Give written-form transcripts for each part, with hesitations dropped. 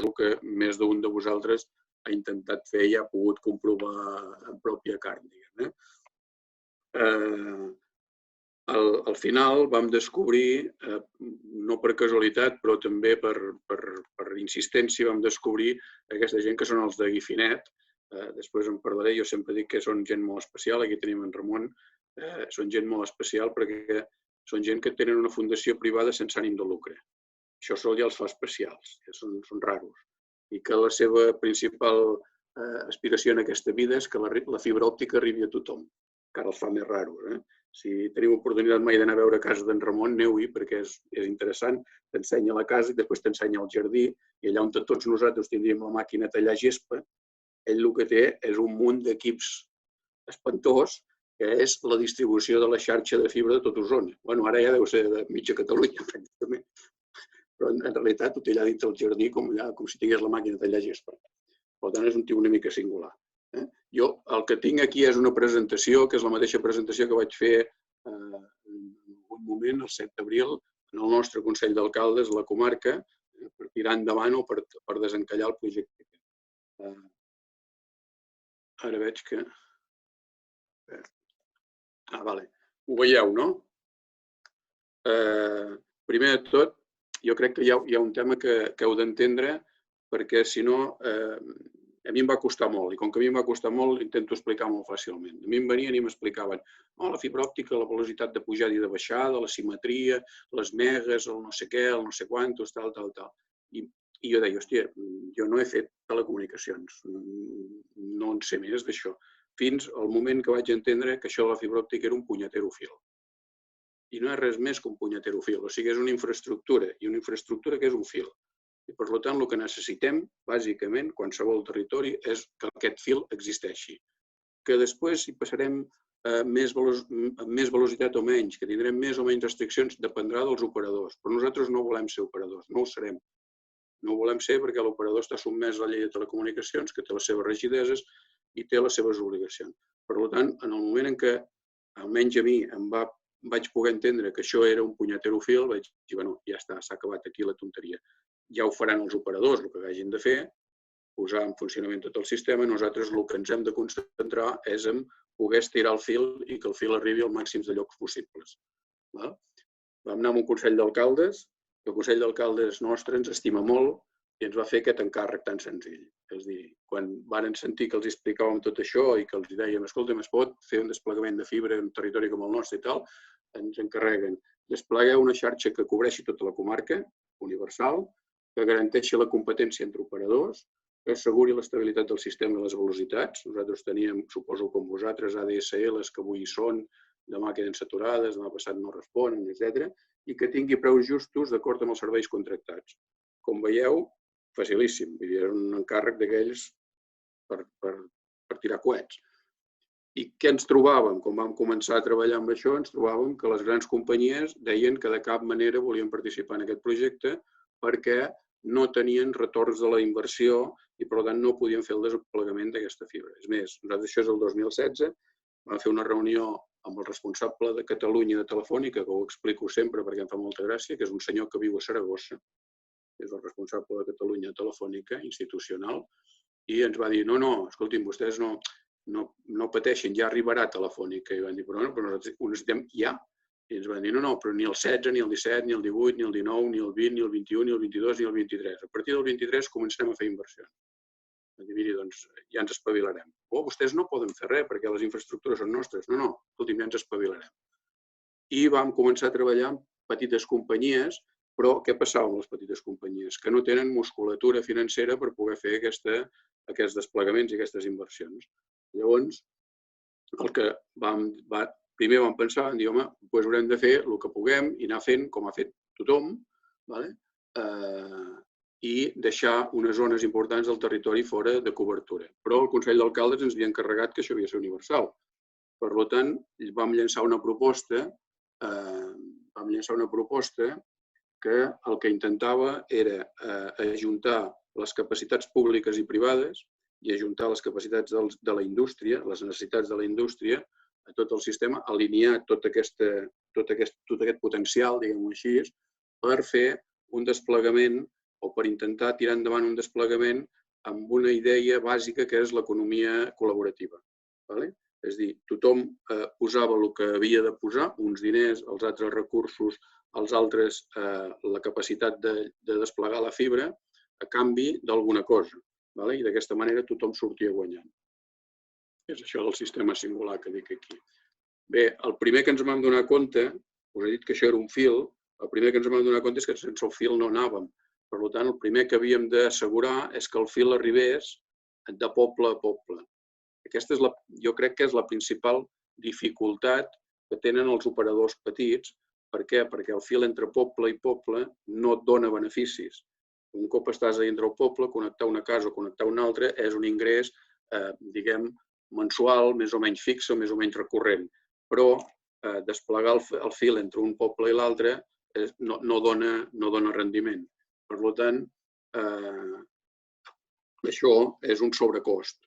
segur que més d'un de vosaltres ha intentat fer i ha pogut comprovar en pròpia carn, diguem. Al final vam descobrir, no per casualitat, però també per insistència, vam descobrir aquesta gent que són els de Guifinet. Després en parlaré, jo sempre dic que són gent molt especial, aquí tenim en Ramon, són gent molt especial perquè són gent que tenen una fundació privada sense ànim de lucre. Això sol ja els fa especials, són raros. I que la seva principal aspiració en aquesta vida és que la fibra òptica arribi a tothom, que ara els fa més raros. Si teniu oportunitat mai d'anar a veure a casa d'en Ramon, aneu-hi perquè és interessant, t'ensenya la casa i després t'ensenya el jardí i allà on tots nosaltres tindríem la màquina a tallar gespa, ell el que té és un munt d'equips espantós que és la distribució de la xarxa de fibra de tot Osona. Bueno, ara ja deu ser de mitja Catalunya, pràcticament. Però en realitat ho té allà dintre el jardí com si tingués la màquina a tallar gespa. Per tant, és un tio una mica singular. Jo el que tinc aquí és una presentació, que és la mateixa presentació que vaig fer en algun moment, el 7 d'abril, en el nostre Consell d'Alcaldes de la comarca, per tirar endavant o per desencallar el projecte. Ara veig que... Vale. Ho veieu, no? Primer de tot, jo crec que hi ha un tema que heu d'entendre, perquè si no, a mi em va costar molt, i com que a mi em va costar molt, intento explicar molt fàcilment. A mi em venien i m'explicaven la fibra òptica, la velocitat de pujada i de baixada, la simetria, les megas, el no sé què, el no sé quantos, tal. I jo deia, hòstia, jo no he fet telecomunicacions, no en sé més d'això, fins al moment que vaig entendre que això de la fibra òptica era un punyetero fil. I no és res més que un punyetero fil, o sigui, és una infraestructura, i una infraestructura que és un fil. I, per tant, el que necessitem, bàsicament, qualsevol territori, és que aquest fil existeixi. Que després hi passarem amb més velocitat o menys, que tindrem més o menys restriccions, dependrà dels operadors. Però nosaltres no volem ser operadors, no ho serem. No ho volem ser perquè l'operador està sotmès a la llei de telecomunicacions, que té les seves rigideses i té les seves obligacions. Per tant, en el moment en què, almenys a mi, vaig poder entendre que això era un punyetero fil, vaig dir, bueno, ja està, s'ha acabat aquí la tonteria. Ja ho faran els operadors, el que hagin de fer, posar en funcionament tot el sistema. Nosaltres el que ens hem de concentrar és en poder estirar el fil i que el fil arribi al màxim de llocs possibles. Vam anar a un Consell d'Alcaldes, i el Consell d'Alcaldes nostre ens estima molt i ens va fer aquest encàrrec tan senzill. És a dir, quan varen sentir que els explicàvem tot això i que els dèiem, escolta'm, es pot fer un desplegament de fibra en un territori com el nostre i tal, ens encarreguen. Desplegueu una xarxa que cobreixi tota la comarca, universal, que garanteixi la competència entre operadors, que asseguri l'estabilitat del sistema i les velocitats. Nosaltres teníem, suposo com vosaltres, ADSLs que avui hi són, demà queden saturades, demà passat no responen, etc. I que tingui preus justos d'acord amb els serveis contractats. Com veieu, facilíssim. Era un encàrrec d'aquells per tirar coets. I què ens trobàvem? Quan vam començar a treballar amb això, ens trobàvem que les grans companyies deien que de cap manera volien participar en aquest projecte perquè no tenien retorns de la inversió i, per tant, no podien fer el desplegament d'aquesta fibra. És més, nosaltres això és el 2016, vam fer una reunió amb el responsable de Catalunya de Telefònica, que ho explico sempre perquè em fa molta gràcia, que és un senyor que viu a Saragossa, és el responsable de Catalunya de Telefònica, institucional, i ens va dir, no, escoltin, vostès no pateixin, ja arribarà Telefònica. I van dir, però nosaltres ho necessitem ja. I ens van dir, no, però ni el 16, ni el 17, ni el 18, ni el 19, ni el 20, ni el 21, ni el 22, ni el 23. A partir del 23 començarem a fer inversions. Van dir, miri, doncs ja ens espavilarem. Vostès no poden fer res perquè les infraestructures són nostres. No, escolti'm, ja ens espavilarem. I vam començar a treballar amb petites companyies, però què passava amb les petites companyies? Que no tenen musculatura financera per poder fer aquests desplegaments i aquestes inversions. Llavors, el que primer vam pensar, vam dir, home, doncs haurem de fer el que puguem i anar fent com ha fet tothom i deixar unes zones importants del territori fora de cobertura. Però el Consell d'Alcaldes ens havia encarregat que això havia de ser universal. Per tant, vam llançar una proposta que el que intentava era ajuntar les capacitats públiques i privades i ajuntar les capacitats de la indústria, les necessitats de la indústria, a tot el sistema, alinear tot aquest potencial, diguem-ho així, per fer un desplegament o per intentar tirar endavant un desplegament amb una idea bàsica que és l'economia col·laborativa. És a dir, tothom posava el que havia de posar, uns diners, els altres recursos, els altres la capacitat de desplegar la fibra a canvi d'alguna cosa. I d'aquesta manera tothom sortia guanyant. És això del sistema singular que dic aquí. Bé, el primer que ens vam donar compte, us he dit que això era un fil, el primer que ens vam donar compte és que sense el fil no anàvem. Per tant, el primer que havíem d'assegurar és que el fil arribés de poble a poble. Aquesta jo crec que és la principal dificultat que tenen els operadors petits. Per què? Perquè el fil entre poble i poble no et dona beneficis. Un cop estàs dintre el poble, connectar una casa o connectar una altra és un ingrés, diguem, mensual, més o menys fixe, més o menys recurrent. Però desplegar el fil entre un poble i l'altre no dona rendiment. Per tant, això és un sobrecost.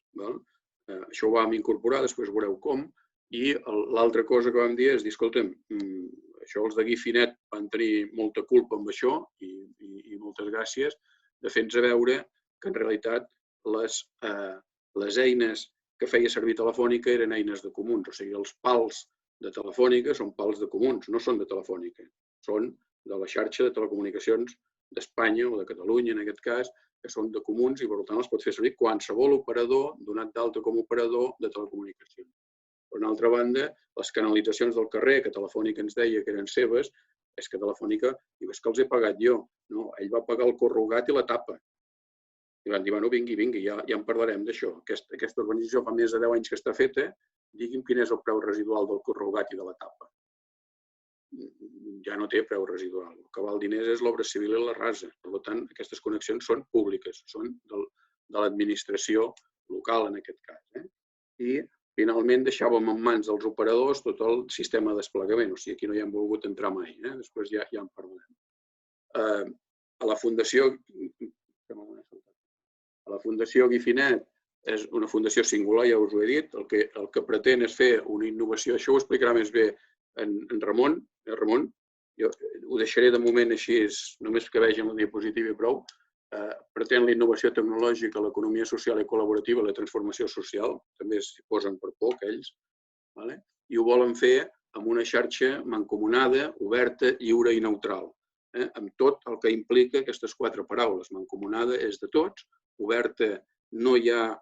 Això ho vam incorporar, després veureu com, i l'altra cosa que vam dir és dir, escolta'm, això els de Guifinet van tenir molta culpa amb això i moltes gràcies de fer-nos veure que en realitat les eines que feia servir Telefònica eren eines de comuns, o sigui, els pals de Telefònica són pals de comuns, no són de Telefònica, són de la xarxa de telecomunicacions d'Espanya o de Catalunya, en aquest cas, que són de comuns i, per tant, els pot fer servir qualsevol operador donat d'alta com a operador de telecomunicacions. Per una altra banda, les canalitzacions del carrer, que Telefònica ens deia que eren seves, és que Telefònica diu, és que els he pagat jo. No, ell va pagar el corrugat i la tapa. I van dir, bueno, vingui, ja en parlarem d'això. Aquesta urbanització fa més de 10 anys que està feta, digui'm quin és el preu residual del corrugat i de la tapa. Ja no té preu residual. El que val diners és l'obra civil i la rasa. Per tant, aquestes connexions són públiques, són de l'administració local, en aquest cas. I, finalment, deixàvem en mans dels operadors tot el sistema de desplegament. O sigui, aquí no hi hem volgut entrar mai. Després ja en parlarem. A la Fundació Guifinet és una fundació singular, ja us ho he dit. El que pretén és fer una innovació. Això ho explicarà més bé en Ramon. Ramon, jo ho deixaré de moment així, només que vegin la diapositiva i prou. Pretén la innovació tecnològica, l'economia social i col·laborativa, la transformació social, també s'hi posen per poc ells, i ho volen fer amb una xarxa mancomunada, oberta, lliure i neutral, amb tot el que implica aquestes 4 paraules. Mancomunada és de tots, oberta no hi ha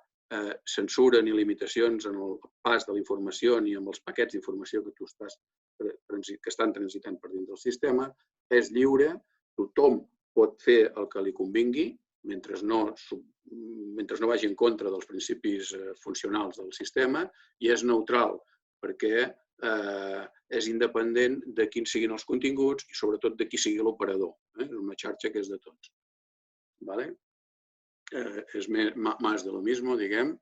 censura ni limitacions en el pas de la informació ni amb els paquets d'informació que estan transitant per dins del sistema, és lliure, tothom pot fer el que li convingui, mentre no vagi en contra dels principis funcionals del sistema, i és neutral, perquè és independent de quins siguin els continguts i sobretot de qui sigui l'operador. És una xarxa que és de tots. És més de lo mismo, diguem,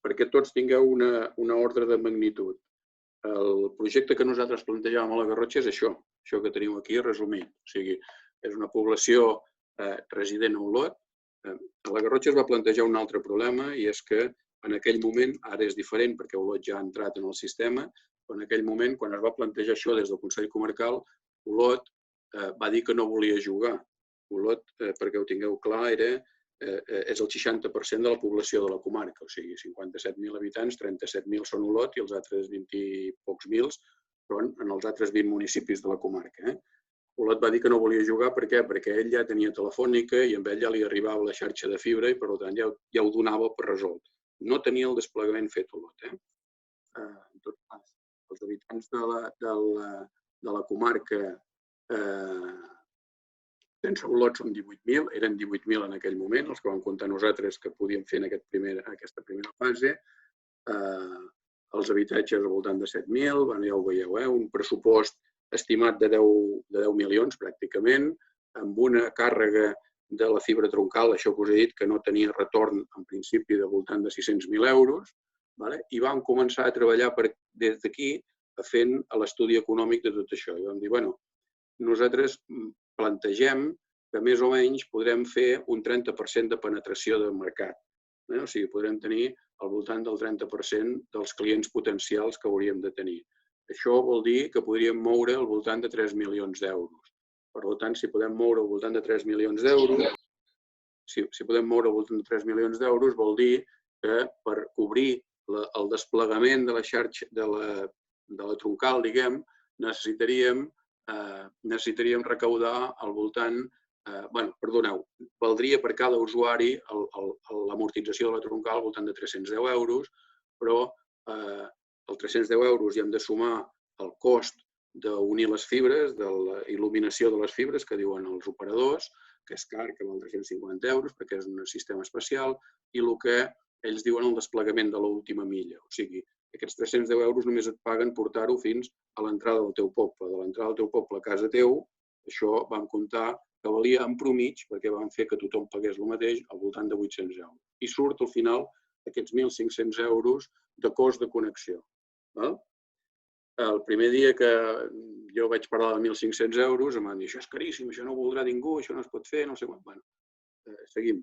perquè tots tingueu una ordre de magnitud. El projecte que nosaltres plantejàvem a la Garrotxa és això que teniu aquí resumit. O sigui, és una població resident a Olot. A la Garrotxa es va plantejar un altre problema i és que en aquell moment, ara és diferent perquè Olot ja ha entrat en el sistema, però en aquell moment, quan es va plantejar això des del Consell Comarcal, Olot va dir que no volia jugar. Olot, perquè ho tingueu clar, és el 60% de la població de la comarca, o sigui, 57.000 habitants, 37.000 són Olot i els altres 20 i pocs mil són en els altres 20 municipis de la comarca. Olot va dir que no volia jugar, per què? Perquè ell ja tenia Telefònica i amb ell ja li arribava la xarxa de fibra i per tant ja ho donava per resolt. No tenia el desplegament fet Olot. En tot cas, els habitants de la comarca sense Olot són 18.000, eren 18.000 en aquell moment, els que vam comptar nosaltres que podíem fer en aquesta primera fase. Els habitatges al voltant de 7.000, ja ho veieu, un pressupost estimat de 10 milions pràcticament, amb una càrrega de la fibra troncal, això que us he dit, que no tenia retorn en principi de voltant de 600.000 euros, i vam començar a treballar des d'aquí fent l'estudi econòmic de tot això. I vam dir, bueno, nosaltres plantegem que més o menys podrem fer un 30% de penetració del mercat. O sigui, podrem tenir al voltant del 30% dels clients potencials que hauríem de tenir. Això vol dir que podríem moure al voltant de 3 milions d'euros. Per tant, si podem moure al voltant de 3 milions d'euros, si podem moure al voltant de 3 milions d'euros, vol dir que per cobrir el desplegament de la xarxa, de la troncal, diguem, necessitaríem recaudar al voltant, valdria per cada usuari l'amortització de la troncal al voltant de 310 euros, però els 310 euros hi hem de sumar el cost d'unir les fibres, de la il·luminació de les fibres que diuen els operadors, que és car, que val 350 euros perquè és un sistema especial, i el que ells diuen el desplegament de l'última milla. O sigui, aquests 310 euros només et paguen portar-ho fins a l'entrada del teu poble. De l'entrada del teu poble a casa teu, això vam comptar que valia en promig, perquè van fer que tothom pagués el mateix, al voltant de 800 euros. I surt al final aquests 1.500 euros de cost de connexió. El primer dia que jo vaig parlar de 1.500 euros, em van dir, això és caríssim, això no ho voldrà ningú, això no es pot fer, no sé quan. Seguim.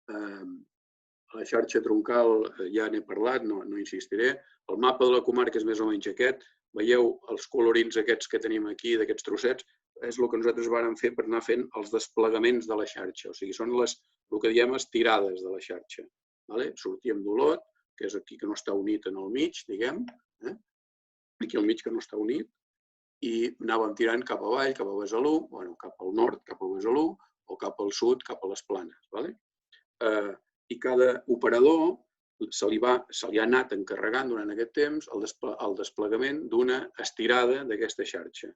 A la xarxa troncal ja n'he parlat, no insistiré. El mapa de la comarca és més o menys aquest. Veieu els colorins aquests que tenim aquí, d'aquests trossets, és el que nosaltres vàrem fer per anar fent els desplegaments de la xarxa. O sigui, són el que diem estirades de la xarxa. Sortíem d'Olot, que és aquí que no està unit en el mig, diguem, aquí al mig que no està unit, i anàvem tirant cap avall, cap a Besalú, cap al nord, cap a Besalú, o cap al sud, cap a les Planes. I cada operador se li ha anat encarregant durant aquest temps el desplegament d'una estirada d'aquesta xarxa.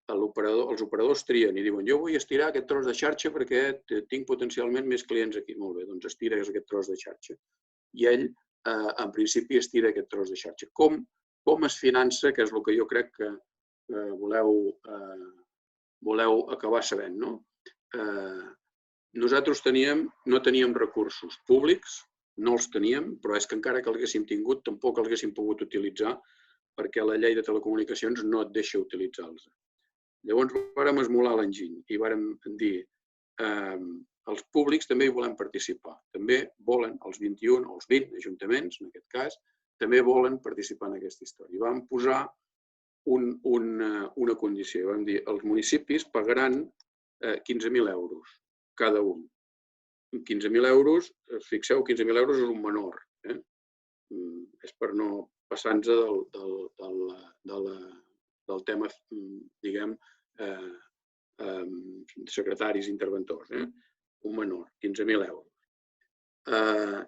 Els operadors trien i diuen, jo vull estirar aquest tros de xarxa perquè tinc potencialment més clients aquí. Molt bé, doncs estires aquest tros de xarxa. I ell, en principi, estira aquest tros de xarxa. Com es finança, que és el que jo crec que voleu acabar sabent, no? Nosaltres no teníem recursos públics, no els teníem, però és que encara que els haguéssim tingut, tampoc els haguéssim pogut utilitzar perquè la llei de telecomunicacions no et deixa utilitzar-los. Llavors vàrem esmolar l'enginy i vàrem dir els públics també hi volem participar. També volen, els 21 o els 20 ajuntaments, en aquest cas, també volen participar en aquesta història. Vam posar una condició. Vam dir, els municipis pagaran 15.000 euros cada un. 15.000 euros, fixeu, 15.000 euros és un menor. És per no passar-nos del tema, diguem, secretaris interventors. Un menor, 15.000 euros.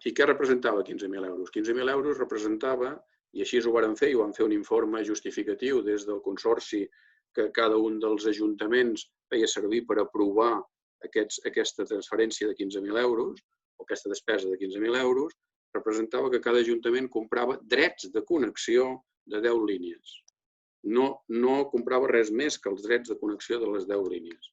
I què representava 15.000 euros? 15.000 euros representava, i així ho vàrem fer, i ho vam fer un informe justificatiu des del consorci que cada un dels ajuntaments feia servir per aprovar aquesta transferència de 15.000 euros, o aquesta despesa de 15.000 euros, representava que cada ajuntament comprava drets de connexió de 10 línies. No comprava res més que els drets de connexió de les 10 línies.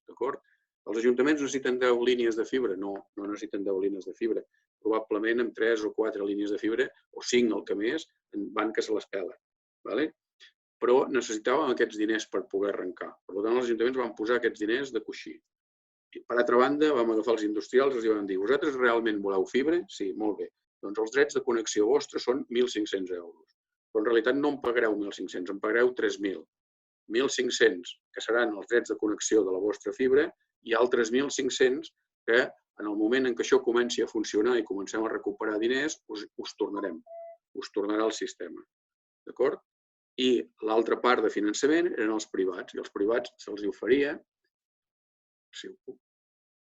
Els ajuntaments necessiten 10 línies de fibra? No necessiten 10 línies de fibra. Probablement amb 3 o 4 línies de fibra, o 5 el que més, van que se les pelen. Però necessitàvem aquests diners per poder arrencar. Per tant, els ajuntaments van posar aquests diners de coixí. Per altra banda, vam agafar els industrials i els vam dir, vosaltres realment voleu fibra? Sí, molt bé. Doncs els drets de connexió vostres són 1.500 euros. Però en realitat no en pagareu 1.500, en pagareu 3.000. 1.500, que seran els drets de connexió de la vostra fibra, i altres 1.500 que en el moment en què això comenci a funcionar i comencem a recuperar diners, us tornarem. Us tornarà el sistema. D'acord? I l'altra part de finançament eren els privats. I els privats se'ls oferia,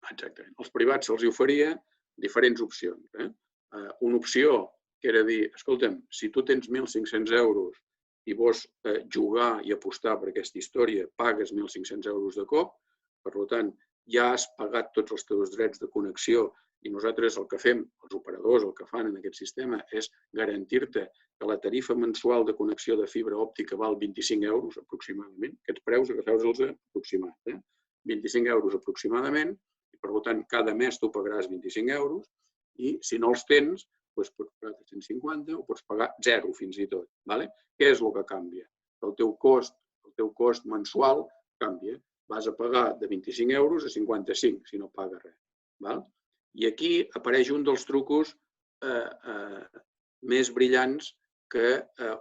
exactament, els privats se'ls oferia diferents opcions. Una opció que era dir, escolta'm, si tu tens 1.500 euros i vols jugar i apostar per aquesta història, pagues 1.500 euros de cop, per tant, ja has pagat tots els teus drets de connexió i nosaltres el que fem, els operadors, el que fan en aquest sistema és garantir-te que la tarifa mensual de connexió de fibra òptica val 25 euros aproximadament. Aquests preus agafeu-los aproximats. 25 euros aproximadament, i per tant, cada mes tu pagaràs 25 euros i si no els tens, pots pagar 350 o pots pagar 0 fins i tot. Què és el que canvia? El teu cost mensual canvia. Vas a pagar de 25 euros a 55 si no pagues res. I aquí apareix un dels trucos més brillants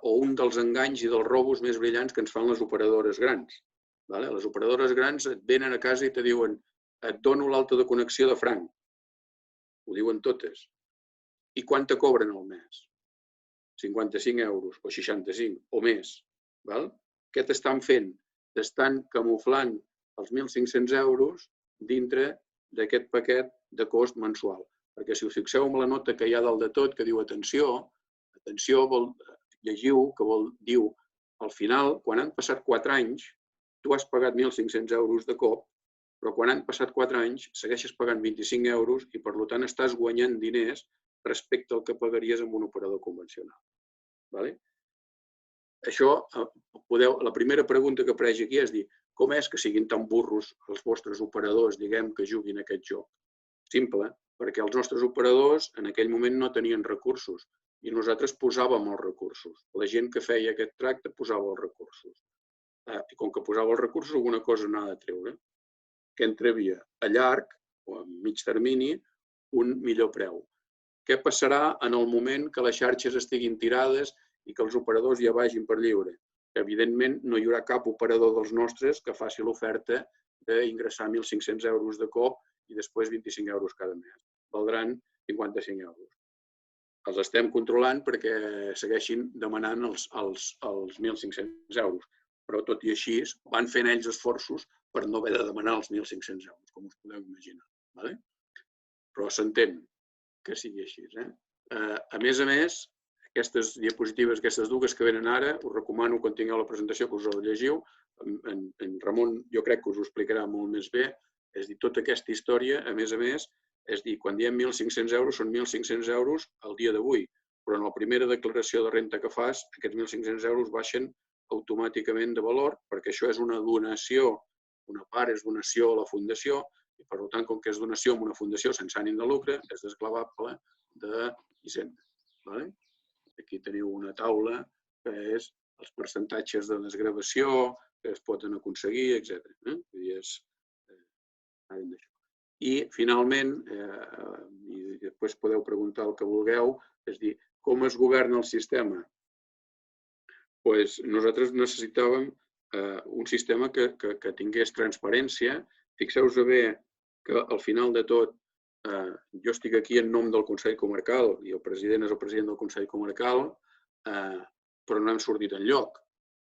o un dels enganys i dels robos més brillants que ens fan les operadores grans. Les operadores grans et venen a casa i te diuen et dono l'alta de connexió de franc. Ho diuen totes. I quant te cobren al mes? 55 euros o 65 o més. Què t'estan fent? T'estan camuflant els 1.500 euros dintre d'aquest paquet de cost mensual. Perquè si us fixeu en la nota que hi ha dalt de tot, que diu atenció, llegiu, que diu al final, quan han passat 4 anys, tu has pagat 1.500 euros de cop, però quan han passat 4 anys segueixes pagant 25 euros i per tant estàs guanyant diners respecte al que pagaries amb un operador convencional. Això, la primera pregunta que apareix aquí és dir, com és que siguin tan burros els vostres operadors, diguem, que juguin a aquest joc? Simple, perquè els nostres operadors en aquell moment no tenien recursos i nosaltres posàvem els recursos. La gent que feia aquest tracte posava els recursos. I com que posava els recursos, alguna cosa n'ha de treure, que entrevia a llarg o a mig termini un millor preu. Què passarà en el moment que les xarxes estiguin tirades i que els operadors ja vagin per lliure? Evidentment, no hi haurà cap operador dels nostres que faci l'oferta d'ingressar 1.500 euros de cop i després 25 euros cada mes. Valdran 55 euros. Els estem controlant perquè segueixin demanant els 1.500 euros. Però tot i així van fent ells esforços per no haver de demanar els 1.500 euros, com us podeu imaginar. Però s'entén que sigui així. A més, aquestes diapositives, aquestes dues que venen ara, us recomano quan tingueu la presentació que us ho llegiu. En Ramon jo crec que us ho explicarà molt més bé. És dir, tota aquesta història, a més, és dir, quan diem 1.500 euros, són 1.500 euros al dia d'avui. Però en la primera declaració de renta que fas, aquests 1.500 euros baixen automàticament de valor, perquè això és una donació, una part és donació a la fundació, i per tant, com que és donació a una fundació sense ànim de lucre, és desglavable d'Hisenda. Aquí teniu una taula que és els percentatges de desgravació que es poden aconseguir, etc. I, finalment, i després podeu preguntar el que vulgueu, és dir, com es governa el sistema? Nosaltres necessitàvem un sistema que tingués transparència. Fixeu-vos bé que al final de tot jo estic aquí en nom del Consell Comarcal i el president és el president del Consell Comarcal, però no hem sortit enlloc.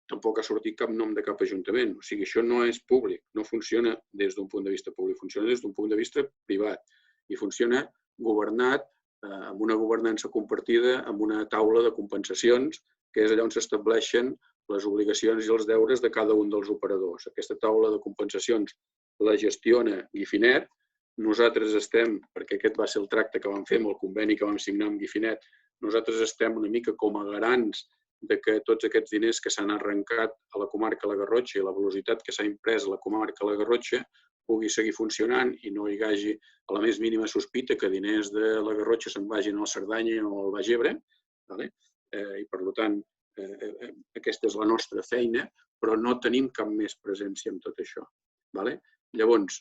Tampoc ha sortit cap nom de cap ajuntament. O sigui, això no és públic, no funciona des d'un punt de vista públic, funciona des d'un punt de vista privat i funciona governat amb una governança compartida, amb una taula de compensacions que és allà on s'estableixen les obligacions i els deures de cada un dels operadors. Aquesta taula de compensacions la gestiona Guifinet. Nosaltres estem, perquè aquest va ser el tracte que vam fer amb el conveni que vam signar amb Guifinet, nosaltres estem una mica com a garants de que tots aquests diners que s'han arrencat a la comarca de la Garrotxa i la velocitat que s'ha imprès a la comarca de la Garrotxa pugui seguir funcionant i no hi hagi a la més mínima sospita que diners de la Garrotxa se'n vagin al Cerdanya o al Baix Ebre. I, per tant, aquesta és la nostra feina, però no tenim cap més presència en tot això. Llavors,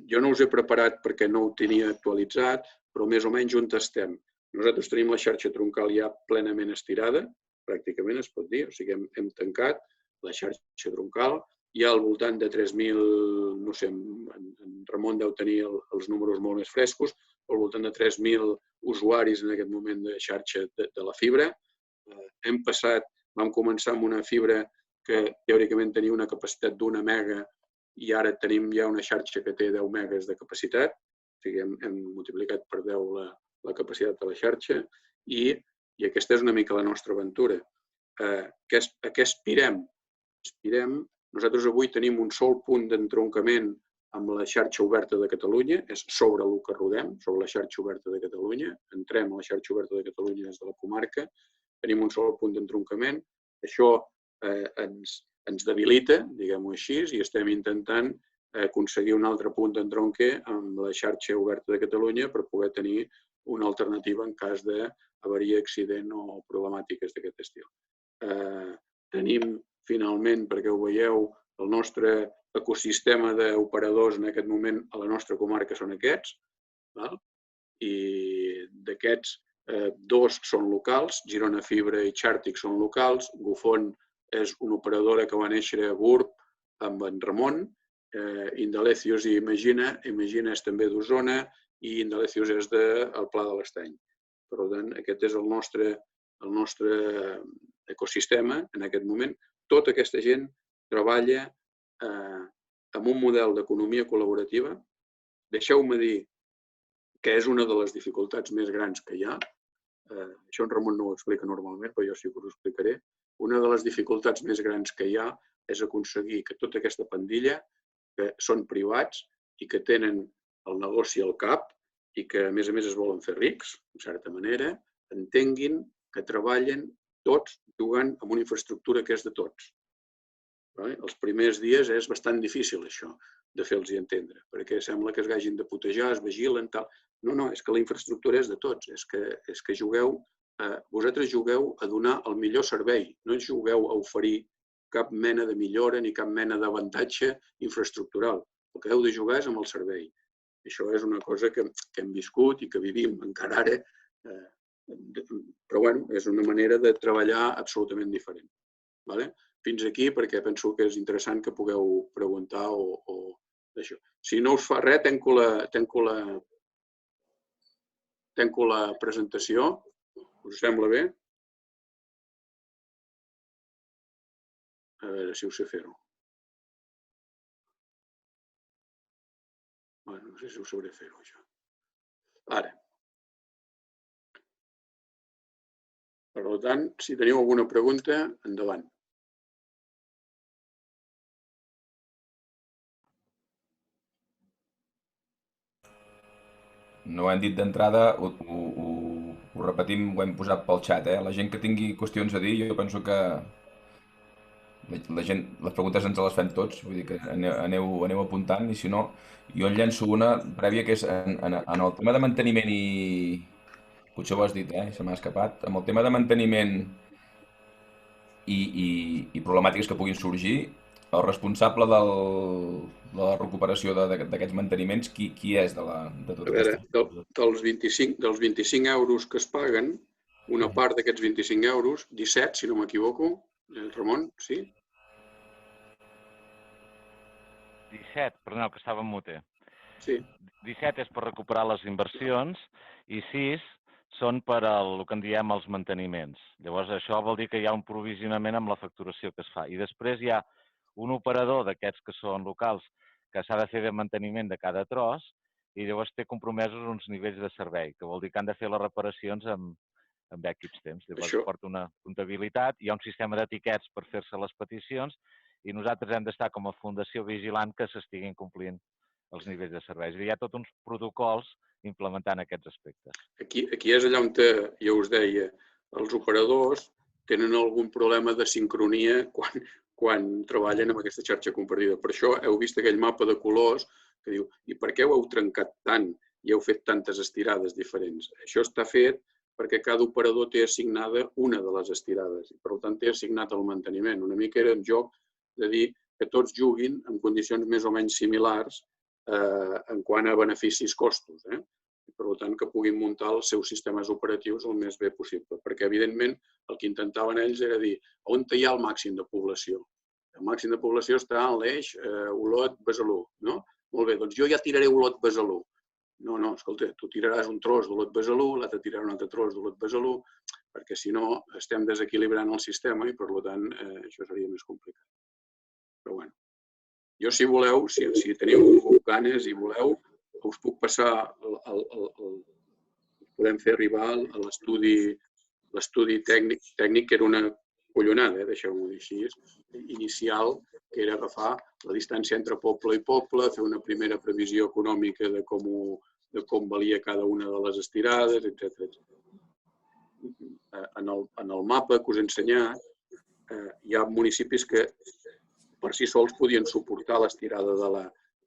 jo no us he preparat perquè no ho tenia actualitzat, però més o menys on estem. Nosaltres tenim la xarxa troncal ja plenament estirada, pràcticament es pot dir, o sigui, hem tancat la xarxa troncal, hi ha al voltant de 3.000, no sé, en Ramon deu tenir els números molt més frescos, al voltant de 3.000 usuaris en aquest moment de xarxa de la fibra. Vam començar amb una fibra que teòricament tenia una capacitat d'1 mega i ara tenim ja una xarxa que té 10 megas de capacitat, o sigui, hem multiplicat per 10 la capacitat de la xarxa i aquesta és una mica la nostra aventura. A què aspirem? Nosaltres avui tenim un sol punt d'entroncament amb la xarxa oberta de Catalunya, és sobre el que rodem, sobre la xarxa oberta de Catalunya. Entrem a la xarxa oberta de Catalunya des de la comarca, tenim un sol punt d'entroncament. Això ens debilita, diguem-ho així, i estem intentant aconseguir un altre punt d'entronque amb la xarxa oberta de Catalunya per poder tenir una alternativa en cas d'avaria, accident o problemàtiques d'aquest estil. Tenim, finalment, perquè ho veieu, el nostre ecosistema d'operadors en aquest moment a la nostra comarca són aquests, i d'aquests 2 són locals, Girona Fibra i Xàrtic són locals, Gufon és una operadora que va néixer a Gurb amb en Ramon. Indalecios i Imagina és també d'Osona i Indalecios és del Pla de l'Estany. Per tant, aquest és el nostre ecosistema en aquest moment. Tota aquesta gent treballa amb un model d'economia col·laborativa. Deixeu-me dir que és una de les dificultats més grans que hi ha. Això en Ramon no ho explica normalment, però jo sí que us ho explicaré. Una de les dificultats més grans que hi ha és aconseguir que tota aquesta pandilla, que són privats i que tenen el negoci al cap i que, a més es volen fer rics, en certa manera, entenguin que treballen tots jugant amb una infraestructura que és de tots. Els primers dies és bastant difícil, això, de fer-los entendre, perquè sembla que es hagin de putejar, es vigilen, tal. No, és que la infraestructura és de tots, és que vosaltres jugueu a donar el millor servei, no jugueu a oferir cap mena de millora ni cap mena d'avantatge infraestructural. El que heu de jugar és amb el servei. Això és una cosa que hem viscut i que vivim encara ara, però bueno, és una manera de treballar absolutament diferent. Fins aquí, perquè penso que és interessant que pugueu preguntar o d'això. Si no us fa res, tanco la presentació. Us sembla bé? A veure si ho sé fer-ho. No sé si ho sabré fer-ho, això. Ara. Per tant, si teniu alguna pregunta, endavant. No ho hem dit d'entrada, ho repetim, ho hem posat pel xat. La gent que tingui qüestions a dir, jo penso que les preguntes ens les fem tots, vull dir que aneu apuntant, i si no, jo en llenço una prèvia, que és en el tema de manteniment i... Potser ho has dit, se m'ha escapat. Amb el tema de manteniment i problemàtiques que puguin sorgir, el responsable de la recuperació d'aquests manteniments, qui és de tota aquesta... Dels 25 euros que es paguen, una part d'aquests 25 euros, 17, si no m'equivoco, Ramon, sí? 17, perdoneu, que estava en mute. Sí. 17 és per recuperar les inversions i 6 són per el que en diem els manteniments. Llavors, això vol dir que hi ha un provisionament amb la facturació que es fa. I després hi ha un operador d'aquests que són locals que s'ha de fer de manteniment de cada tros i llavors té compromesos uns nivells de servei, que vol dir que han de fer les reparacions amb equips temps. Llavors porta una comptabilitat, hi ha un sistema d'etiquets per fer-se les peticions i nosaltres hem d'estar com a fundació vigilant que s'estiguin complint els nivells de serveis. Hi ha tots uns protocols implementant aquests aspectes. Aquí és allà on, ja us deia, els operadors tenen algun problema de sincronia quan treballen amb aquesta xarxa compartida. Per això heu vist aquell mapa de colors que diu, i per què ho heu trencat tant i heu fet tantes estirades diferents? Això està fet perquè cada operador té assignada una de les estirades i, per tant, té assignat el manteniment. Una mica era el joc de dir que tots juguin en condicions més o menys similars en quant a beneficis-costos. Per tant, que puguin muntar els seus sistemes operatius el més bé possible. Perquè, evidentment, el que intentaven ells era dir on hi ha el màxim de població. El màxim de població està en l'eix Olot-Besalú. Molt bé, doncs jo ja tiraré Olot-Besalú. No, escolta, tu tiraràs un tros d'Olot-Besalú, l'altre tirarà un altre tros d'Olot-Besalú, perquè si no estem desequilibrant el sistema i, per tant, això seria més complicat. Però bé, jo si voleu, si teniu ganes i voleu, us puc passar, podem fer arribar a l'estudi tècnic, que era una collonada, deixeu-m'ho dir així, inicial, que era agafar la distància entre poble i poble, fer una primera previsió econòmica de com valia cada una de les estirades, etc. En el mapa que us he ensenyat, hi ha municipis que per si sols podien suportar l'estirada de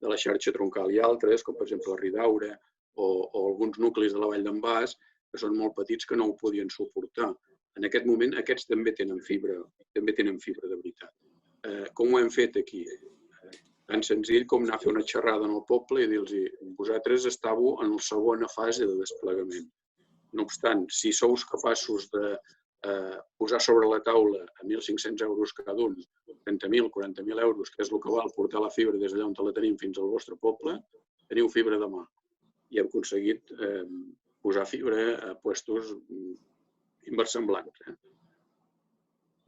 la xarxa troncal i altres, com per exemple la Ridaura o alguns nuclis de la Vall d'en Bas, que són molt petits que no ho podien suportar. En aquest moment aquests també tenen fibra de veritat. Com ho hem fet aquí? Tan senzill com anar a fer una xerrada en el poble i dir-los vosaltres estàveu en la segona fase de desplegament. No obstant, si sou capaços posar sobre la taula a 1.500 euros cada un, 30.000, 40.000 euros, que és el que val portar la fibra des d'allà on la tenim fins al vostre poble, teniu fibra de mà. I hem aconseguit posar fibra a puestos inversemblants.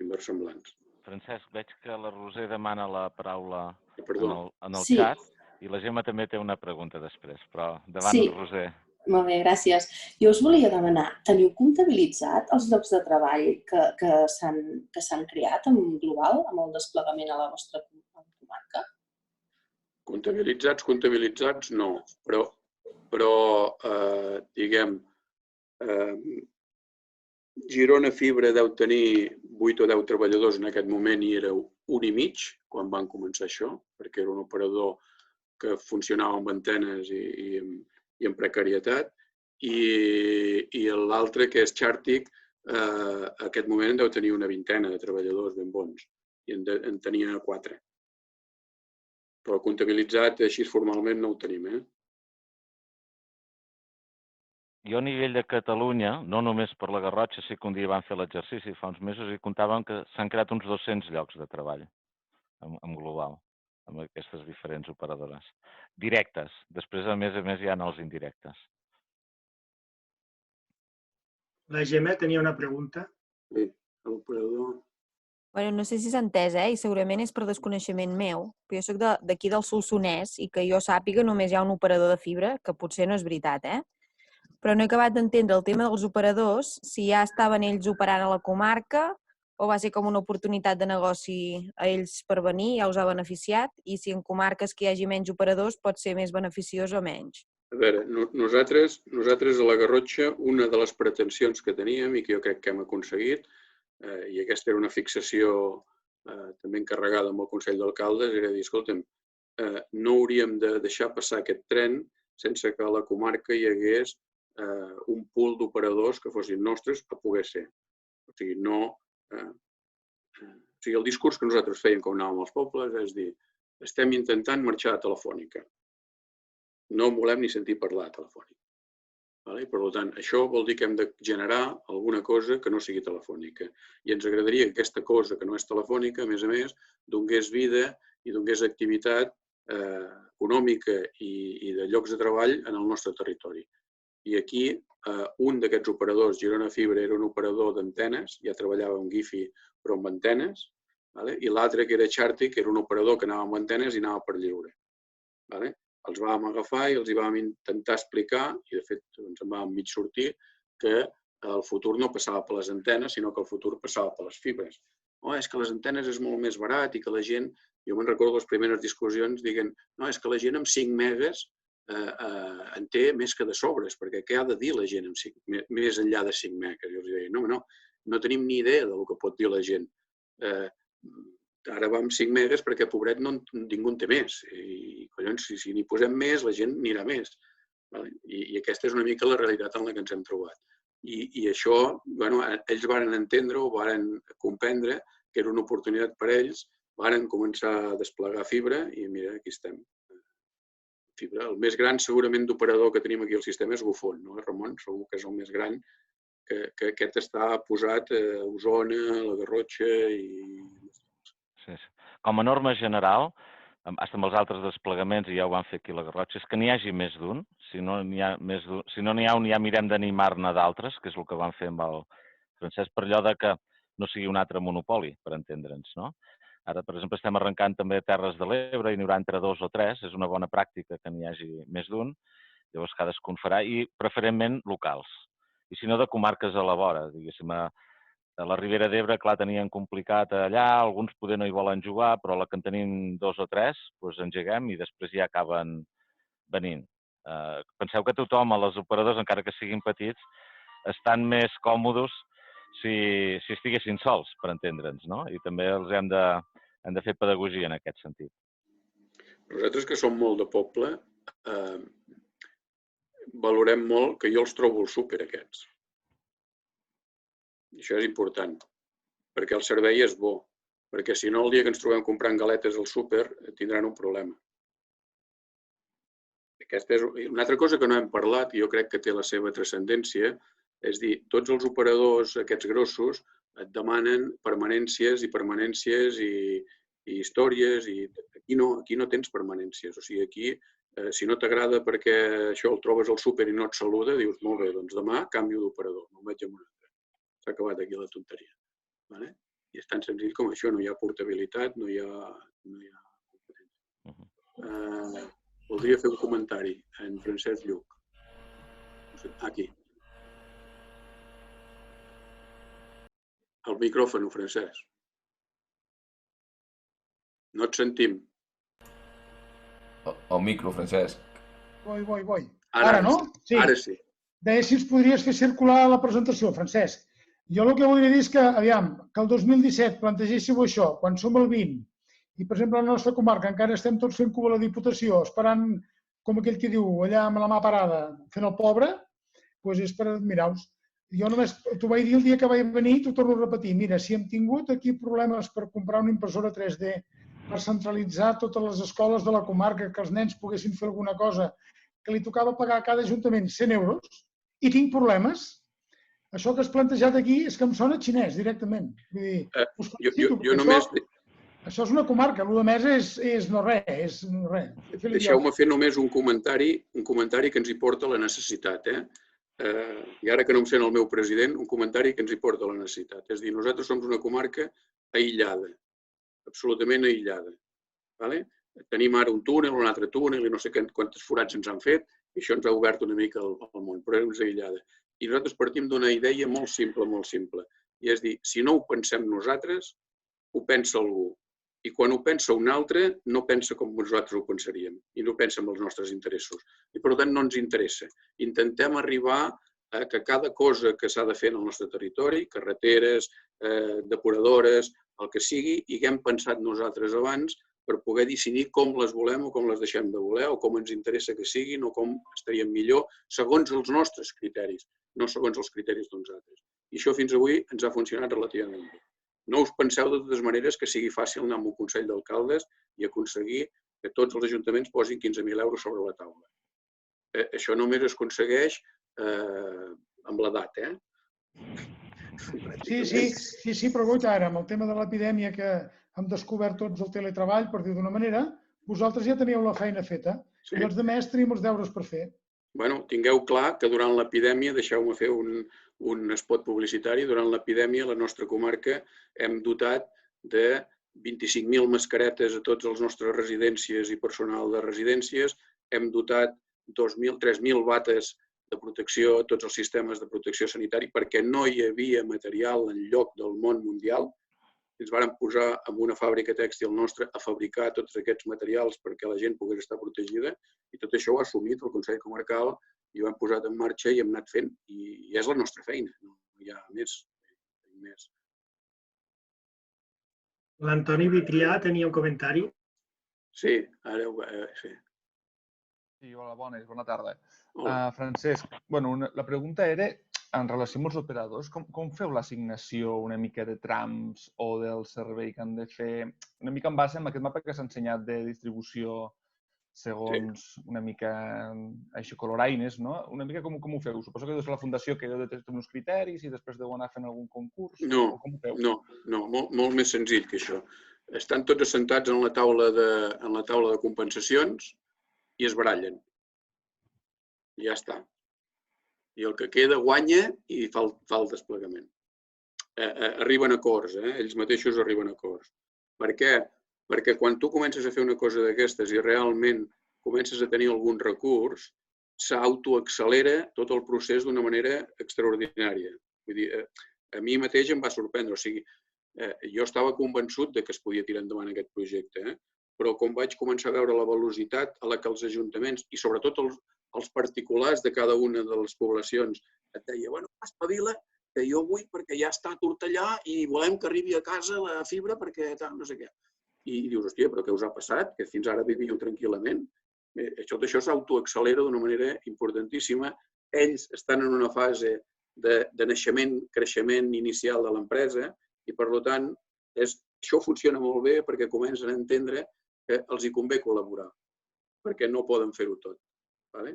Inversemblants. Francesc, veig que la Roser demana la paraula en el Sí. xat i la Gemma també té una pregunta després, però davant, Sí. Roser. Molt bé, gràcies. Jo us volia demanar, teniu comptabilitzat els llocs de treball que s'han creat en global amb el desplegament a la vostra comarca? Comptabilitzats no, però diguem, Girona Fibra deu tenir 8 o 10 treballadors en aquest moment i era 1 i mig quan van començar això, perquè era un operador que funcionava amb antenes i en precarietat. I l'altre, que és Xàrtic, en aquest moment deu tenir una vintena de treballadors ben bons i en tenia 4. Però comptabilitzat així formalment no ho tenim, Jo a nivell de Catalunya, no només per la Garrotxa, sí que un dia van fer l'exercici fa uns mesos i comptàvem que s'han creat uns 200 llocs de treball en global, amb aquestes diferents operadores. Directes. Després, a més, hi ha els indirectes. La Gemma tenia una pregunta. Sí, l'operador... Bueno, no sé si s'ha entès, i segurament és per desconeixement meu, però jo soc d'aquí del Solsonès i que jo sàpiga només hi ha un operador de fibra, que potser no és veritat, Però no he acabat d'entendre el tema dels operadors, si ja estaven ells operant a la comarca o va ser com una oportunitat de negoci a ells per venir, ja us ha beneficiat, i si en comarques que hi hagi menys operadors pot ser més beneficiós o menys. A veure, nosaltres a la Garrotxa, una de les pretensions que teníem i que jo crec que hem aconseguit, i aquesta era una fixació també encarregada amb el Consell d'Alcaldes, era dir, escolta'm, no hauríem de deixar passar aquest tren sense que a la comarca hi hagués un pool d'operadors que fossin nostres a poder ser. O sigui, el discurs que nosaltres fèiem quan anàvem als pobles és dir, estem intentant marxar a Telefònica. No volem ni sentir parlar de Telefònica. Per tant, això vol dir que hem de generar alguna cosa que no sigui telefònica. I ens agradaria que aquesta cosa que no és telefònica, a més, donés vida i donés activitat econòmica i de llocs de treball en el nostre territori. I aquí, un d'aquests operadors, Girona Fibra, era un operador d'antenes, ja treballava amb Gifi, però amb antenes, i l'altre, que era Xàrtic, era un operador que anava amb antenes i anava per lliure. Els vam agafar i els hi vam intentar explicar, i de fet ens en vam mig sortir, que el futur no passava per les antenes, sinó que el futur passava per les fibres. És que les antenes és molt més barat i que la gent, jo me'n recordo les primeres discussions, diguen, no, és que la gent amb 5 megas en té més que de sobres, perquè què ha de dir la gent més enllà de 5 megas? Jo els deia, no tenim ni idea del que pot dir la gent. Ara va amb 5 megas perquè, pobret, ningú en té més. I, collons, si n'hi posem més, la gent n'irà més. I aquesta és una mica la realitat en la que ens hem trobat. I això, ells van entendre o van comprendre que era una oportunitat per a ells, van començar a desplegar fibra i mira, aquí estem. Fibra. El més gran, segurament, d'operador que tenim aquí al sistema és Gufon, no, Ramon? Segur que és el més gran, que aquest està posat a Osona, a la Garrotxa i... Sí. Com a norma general, amb els altres desplegaments, i ja ho van fer aquí a la Garrotxa, és que n'hi hagi més d'un. Si no n'hi ha un, ja mirem d'animar-ne d'altres, que és el que van fer amb el Francesc, per allò que no sigui un altre monopoli, per entendre'ns, no? Ara, per exemple, estem arrencant també Terres de l'Ebre i n'hi haurà entre 2 o 3. És una bona pràctica que n'hi hagi més d'un. Llavors, cadascun farà, i preferentment locals. I si no, de comarques a la vora. Diguéssim, a la Ribera d'Ebre, clar, tenien complicat allà, alguns poder no hi volen jugar, però la que en tenim 2 o 3, doncs engeguem i després ja acaben venint. Penseu que tothom, els operadors, encara que siguin petits, estan més còmodes si estiguessin sols, per entendre'ns, no? I també els hem de fer pedagogia en aquest sentit. Nosaltres, que som molt de poble, valorem molt que jo els trobo al súper, aquests. I això és important, perquè el servei és bo, perquè si no, el dia que ens trobem comprant galetes al súper, tindran un problema. Aquesta és una altra cosa que no hem parlat, i jo crec que té la seva transcendència, És a dir, tots els operadors aquests grossos et demanen permanències i històries, i aquí no tens permanències. O sigui, aquí, si no t'agrada perquè això el trobes al súper i no et saluda, dius, molt bé, doncs demà canvio d'operador, me'n vaig amb un altre. S'ha acabat aquí la tonteria. I és tan senzill com això, no hi ha portabilitat, no hi ha competència. Voldria fer un comentari en Francesc Lluc. Aquí. El micròfon, Francesc. No et sentim. El micro, Francesc. Vull. Ara no? Sí. Ara sí. Deia si ens podries fer circular la presentació, Francesc. Jo el que voldria dir és que, aviam, que el 2017 plantegéssiu això, quan som el 20, i, per exemple, a la nostra comarca encara estem tots fent cua a la Diputació, esperant, com aquell que diu, allà amb la mà parada, fent el pobre, doncs és per admirar-vos. Jo només t'ho vaig dir el dia que vaig venir i t'ho torno a repetir. Mira, si hem tingut aquí problemes per comprar una impressora 3D, per centralitzar totes les escoles de la comarca, que els nens poguessin fer alguna cosa, que li tocava pagar a cada ajuntament 100 euros, i tinc problemes, això que has plantejat aquí és que em sona xinès directament. Vull dir, això és una comarca, el de més és no res, Deixeu-me fer només un comentari que ens hi porta la necessitat. I ara que no em sent el meu president, un comentari que ens hi porta la necessitat. És a dir, nosaltres som una comarca aïllada, absolutament aïllada. Tenim ara un túnel, un altre túnel, i no sé quantes forats ens han fet, i això ens ha obert una mica el món, però és aïllada. I nosaltres partim d'una idea molt simple. I és dir, si no ho pensem nosaltres, ho pensa algú. I quan ho pensa un altre, no pensa com nosaltres ho pensaríem, i no pensa en els nostres interessos. I per tant no ens interessa. Intentem arribar a que cada cosa que s'ha de fer en el nostre territori, carreteres, depuradores, el que sigui, hi haguem pensat nosaltres abans per poder decidir com les volem o com les deixem de voler, o com ens interessa que siguin, o com estaríem millor, segons els nostres criteris, no segons els criteris d'uns altres. I això fins avui ens ha funcionat relativament bé. No us penseu de totes maneres que sigui fàcil anar amb un Consell d'Alcaldes i aconseguir que tots els ajuntaments posin 15.000 euros sobre la taula. Això només es aconsegueix amb l'edat, Sí, però guaita, ara, amb el tema de l'epidèmia que hem descobert tots el teletreball, per dir d'una manera, vosaltres ja teníeu la feina feta i els altres tenim els deures per fer. Bueno, tingueu clar que durant l'epidèmia, deixeu-me fer un spot publicitari, durant l'epidèmia a la nostra comarca hem dotat de 25.000 mascaretes a tots els nostres residències i personal de residències, hem dotat 3.000 bates de protecció a tots els sistemes de protecció sanitari perquè no hi havia material enlloc del món mundial. Ens vàrem posar en una fàbrica tèxtil nostra a fabricar tots aquests materials perquè la gent pogués estar protegida i tot això ho ha assumit el Consell Comarcal i ho hem posat en marxa i hem anat fent i és la nostra feina, no hi ha més. L'Antoni Vitrià tenia un comentari. Sí, ara sí. Sí, hola, bona tarda. Francesc, la pregunta era en relació amb els operadors, com feu l'assignació una mica de trams o del servei que han de fer, una mica en base a aquest mapa que s'ha ensenyat de distribució segons una mica així coloraines, no? Una mica com ho feu? Suposo que des de la fundació que heu de tenir uns criteris i després deu anar fent algun concurs? No, molt més senzill que això. Estan tots assentats en la taula de compensacions i es barallen. I ja està. I el que queda guanya i fa el desplegament. Arriben a acords, ells mateixos arriben a acords. Per què? Perquè quan tu comences a fer una cosa d'aquestes i realment comences a tenir algun recurs, s'autoaccelera tot el procés d'una manera extraordinària. Vull dir, a mi mateix em va sorprendre. O sigui, jo estava convençut que es podia tirar endavant aquest projecte, però quan vaig començar a veure la velocitat a la que els ajuntaments i sobretot els particulars de cada una de les poblacions et deia, bueno, espavila, que jo vull perquè ja està a Tortellà i volem que arribi a casa la fibra perquè tal, no sé què. I dius, hòstia, però què us ha passat? Que fins ara vivíeu tranquil·lament. Tot això s'autoaccelera d'una manera importantíssima. Ells estan en una fase de naixement, creixement inicial de l'empresa i, per tant, això funciona molt bé perquè comencen a entendre que els hi convé col·laborar, perquè no poden fer-ho tot. A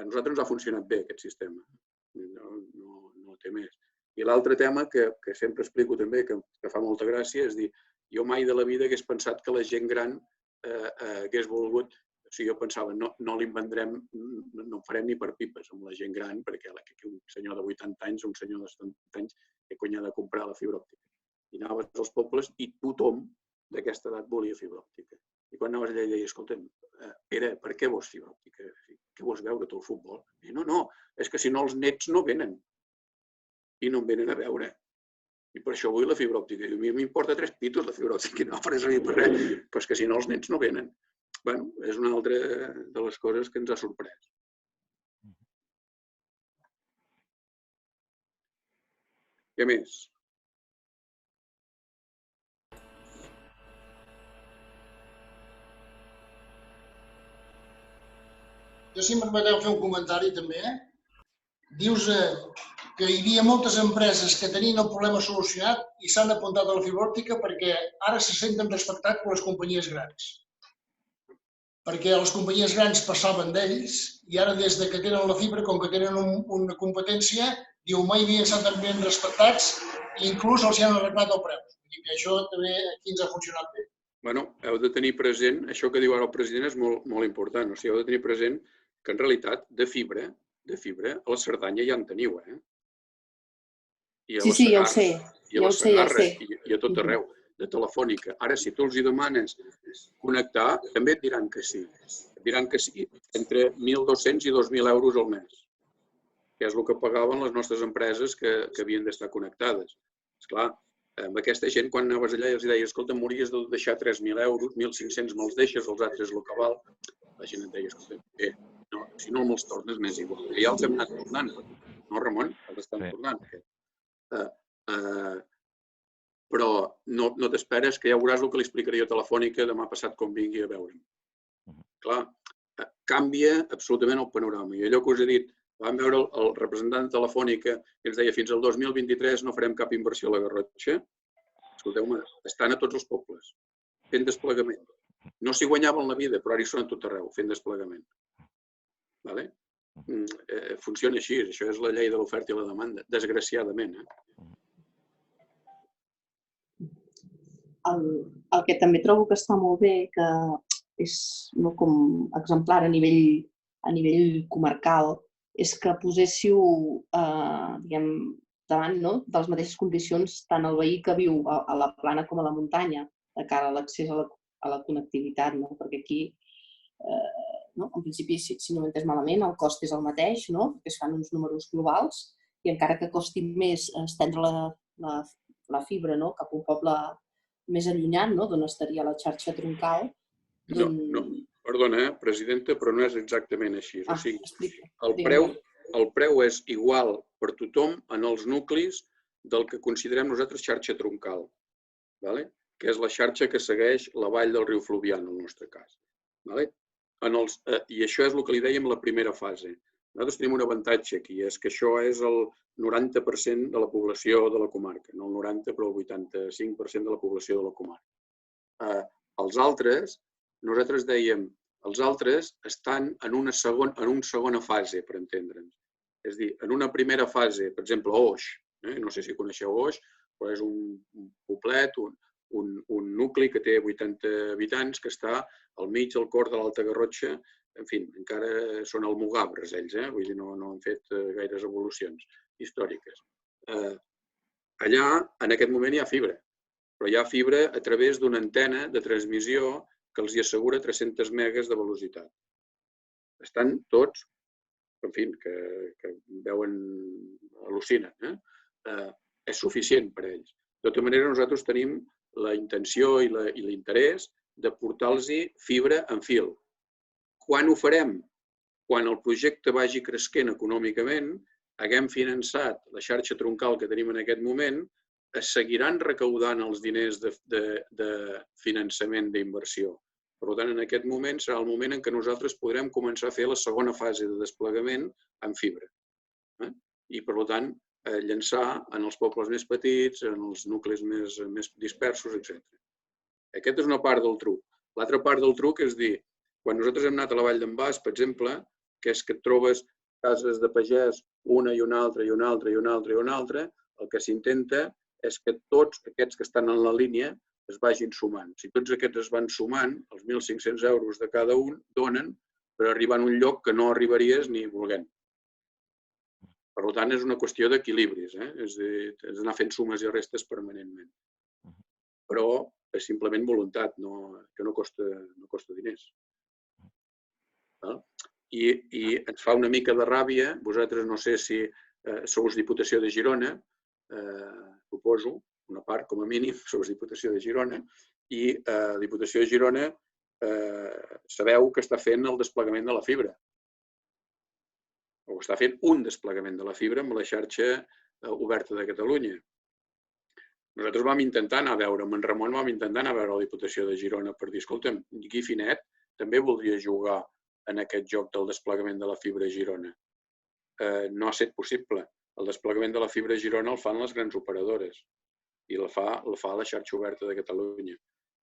nosaltres ens ha funcionat bé aquest sistema. No té més. I l'altre tema que sempre explico també, que fa molta gràcia, és dir, jo mai de la vida hagués pensat que la gent gran hagués volgut, o sigui, jo pensava, no li vendrem, no en farem ni per pipes amb la gent gran, perquè un senyor de 80 anys, un senyor de 70 anys, que cony ha de comprar la fibra òptica. I anaves als pobles i tothom d'aquesta edat volia fibra òptica. I quan anaves allà i deia, escolta'm, Pere, per què vols fibra òptica? Què vols veure tu al futbol? I no, és que si no els nets no venen. I no em venen a veure. I per això vull la fibra òptica. I a mi m'importa 3 pitos la fibra òptica, no faré servir per res. Però és que si no els nets no venen. Bé, és una altra de les coses que ens ha sorprès. Què més? Jo, si em permeteu fer un comentari també, dius que hi havia moltes empreses que tenien el problema solucionat i s'han apuntat a la fibra òptica perquè ara se senten respectats per les companyies grans. Perquè les companyies grans passaven d'ells i ara des que tenen la fibra, com que tenen una competència, diu mai havien estat tan ben respectats i inclús els han arreglat el preu. I això també aquí ens ha funcionat bé. Bueno, heu de tenir present, això que diu ara el president és molt important, o sigui, heu de tenir present que en realitat de fibra, a la Cerdanya ja en teniu, Sí, ja ho sé. I a la Segarra, i a tot arreu, de Telefònica. Ara, si tu els hi demanes connectar, també et diran que sí. Et diran que sí, entre 1.200 i 2.000 euros al mes, que és el que pagaven les nostres empreses que havien d'estar connectades. Esclar, amb aquesta gent, quan anaves allà i els deia, escolta, m'hauries de deixar 3.000 euros, 1.500 me'ls deixes, els altres el que val. La gent et deia, escolta, si no me'ls tornes m'és igual. I ja els hem anat tornant. No, Ramon? Els estan tornant. Però no t'esperes que ja veuràs el que li explicaré jo a Telefònica demà passat quan vingui a veure'm. Clar, canvia absolutament el panorama. I allò que us he dit, vam veure el representant de Telefònica que ens deia fins al 2023 no farem cap inversió a la Garrotxa. Escolteu-me, estan a tots els pobles, fent desplegament. No s'hi guanyaven la vida, però ara hi són a tot arreu, fent desplegament. Funciona així, això és la llei de l'oferta i la demanda, desgraciadament. El que també trobo que està molt bé, que és com exemplar a nivell comarcal, és que poséssiu davant de les mateixes condicions tant el veí que viu a la plana com a la muntanya, de cara a l'accés a la connectivitat, perquè aquí, en principi, si no ho he entès malament, el cost és el mateix, perquè es fan uns números globals i encara que costi més estendre la fibra cap a un poble més allunyat, d'on estaria la xarxa troncal. No, perdona, presidenta, però no és exactament així. O sigui, el preu és igual per tothom en els nuclis del que considerem nosaltres xarxa troncal, que és la xarxa que segueix la vall del riu Fluvià, en el nostre cas. I això és el que li dèiem la primera fase. Nosaltres tenim un avantatge aquí, és que això és el 90% de la població de la comarca, no el 90%, però el 85% de la població de la comarca. Els altres, nosaltres dèiem, els altres estan en una segona fase, per entendre'ns. És a dir, en una primera fase, per exemple, Oix, no sé si coneixeu Oix, però és un poblet, un nucli que té 80 habitants, que està al mig del cor de l'Alta Garrotxa. En fi, encara són almogàbres ells, vull dir, no han fet gaires evolucions històriques. Allà, en aquest moment, hi ha fibra, però hi ha fibra a través d'una antena de transmissió que els hi assegura 300 megas de velocitat. Estan tots, en fi, que veuen, al·lucinen. És suficient per a ells. De tota manera, nosaltres tenim la intenció i l'interès de portar-los fibra en fil. Quan ho farem? Quan el projecte vagi creixent econòmicament, haguem finançat la xarxa troncal que tenim en aquest moment, es seguiran recaudant els diners de finançament d'inversió. Per tant, en aquest moment serà el moment en què nosaltres podrem començar a fer la segona fase de desplegament en fibra. I, per tant, llançar en els pobles més petits, en els nuclis més dispersos, etc. Aquesta és una part del truc. L'altra part del truc és dir, quan nosaltres hem anat a la Vall d'en Bas, per exemple, que és que et trobes cases de pagès, una i una altra, i una altra, i una altra, i una altra, el que s'intenta és que tots aquests que estan en la línia es vagin sumant. Si tots aquests es van sumant, els 1.500 euros de cada un donen per arribar a un lloc que no arribaries ni volent. Per tant, és una qüestió d'equilibris, és d'anar fent sumes i restes permanentment. Però és simplement voluntat, que no costa diners. I ens fa una mica de ràbia, vosaltres no sé si sous Diputació de Girona, suposo, una part com a mínim, sous Diputació de Girona, i Diputació de Girona sabeu que està fent el desplegament de la fibra. O està fent un desplegament de la fibra amb la xarxa oberta de Catalunya. Nosaltres vam intentar anar a veure, amb en Ramon vam intentar anar a veure la Diputació de Girona per dir, escolta'm, Guifinet també voldria jugar en aquest joc del desplegament de la fibra a Girona. No ha estat possible. El desplegament de la fibra a Girona el fan les grans operadores i el fa la xarxa oberta de Catalunya.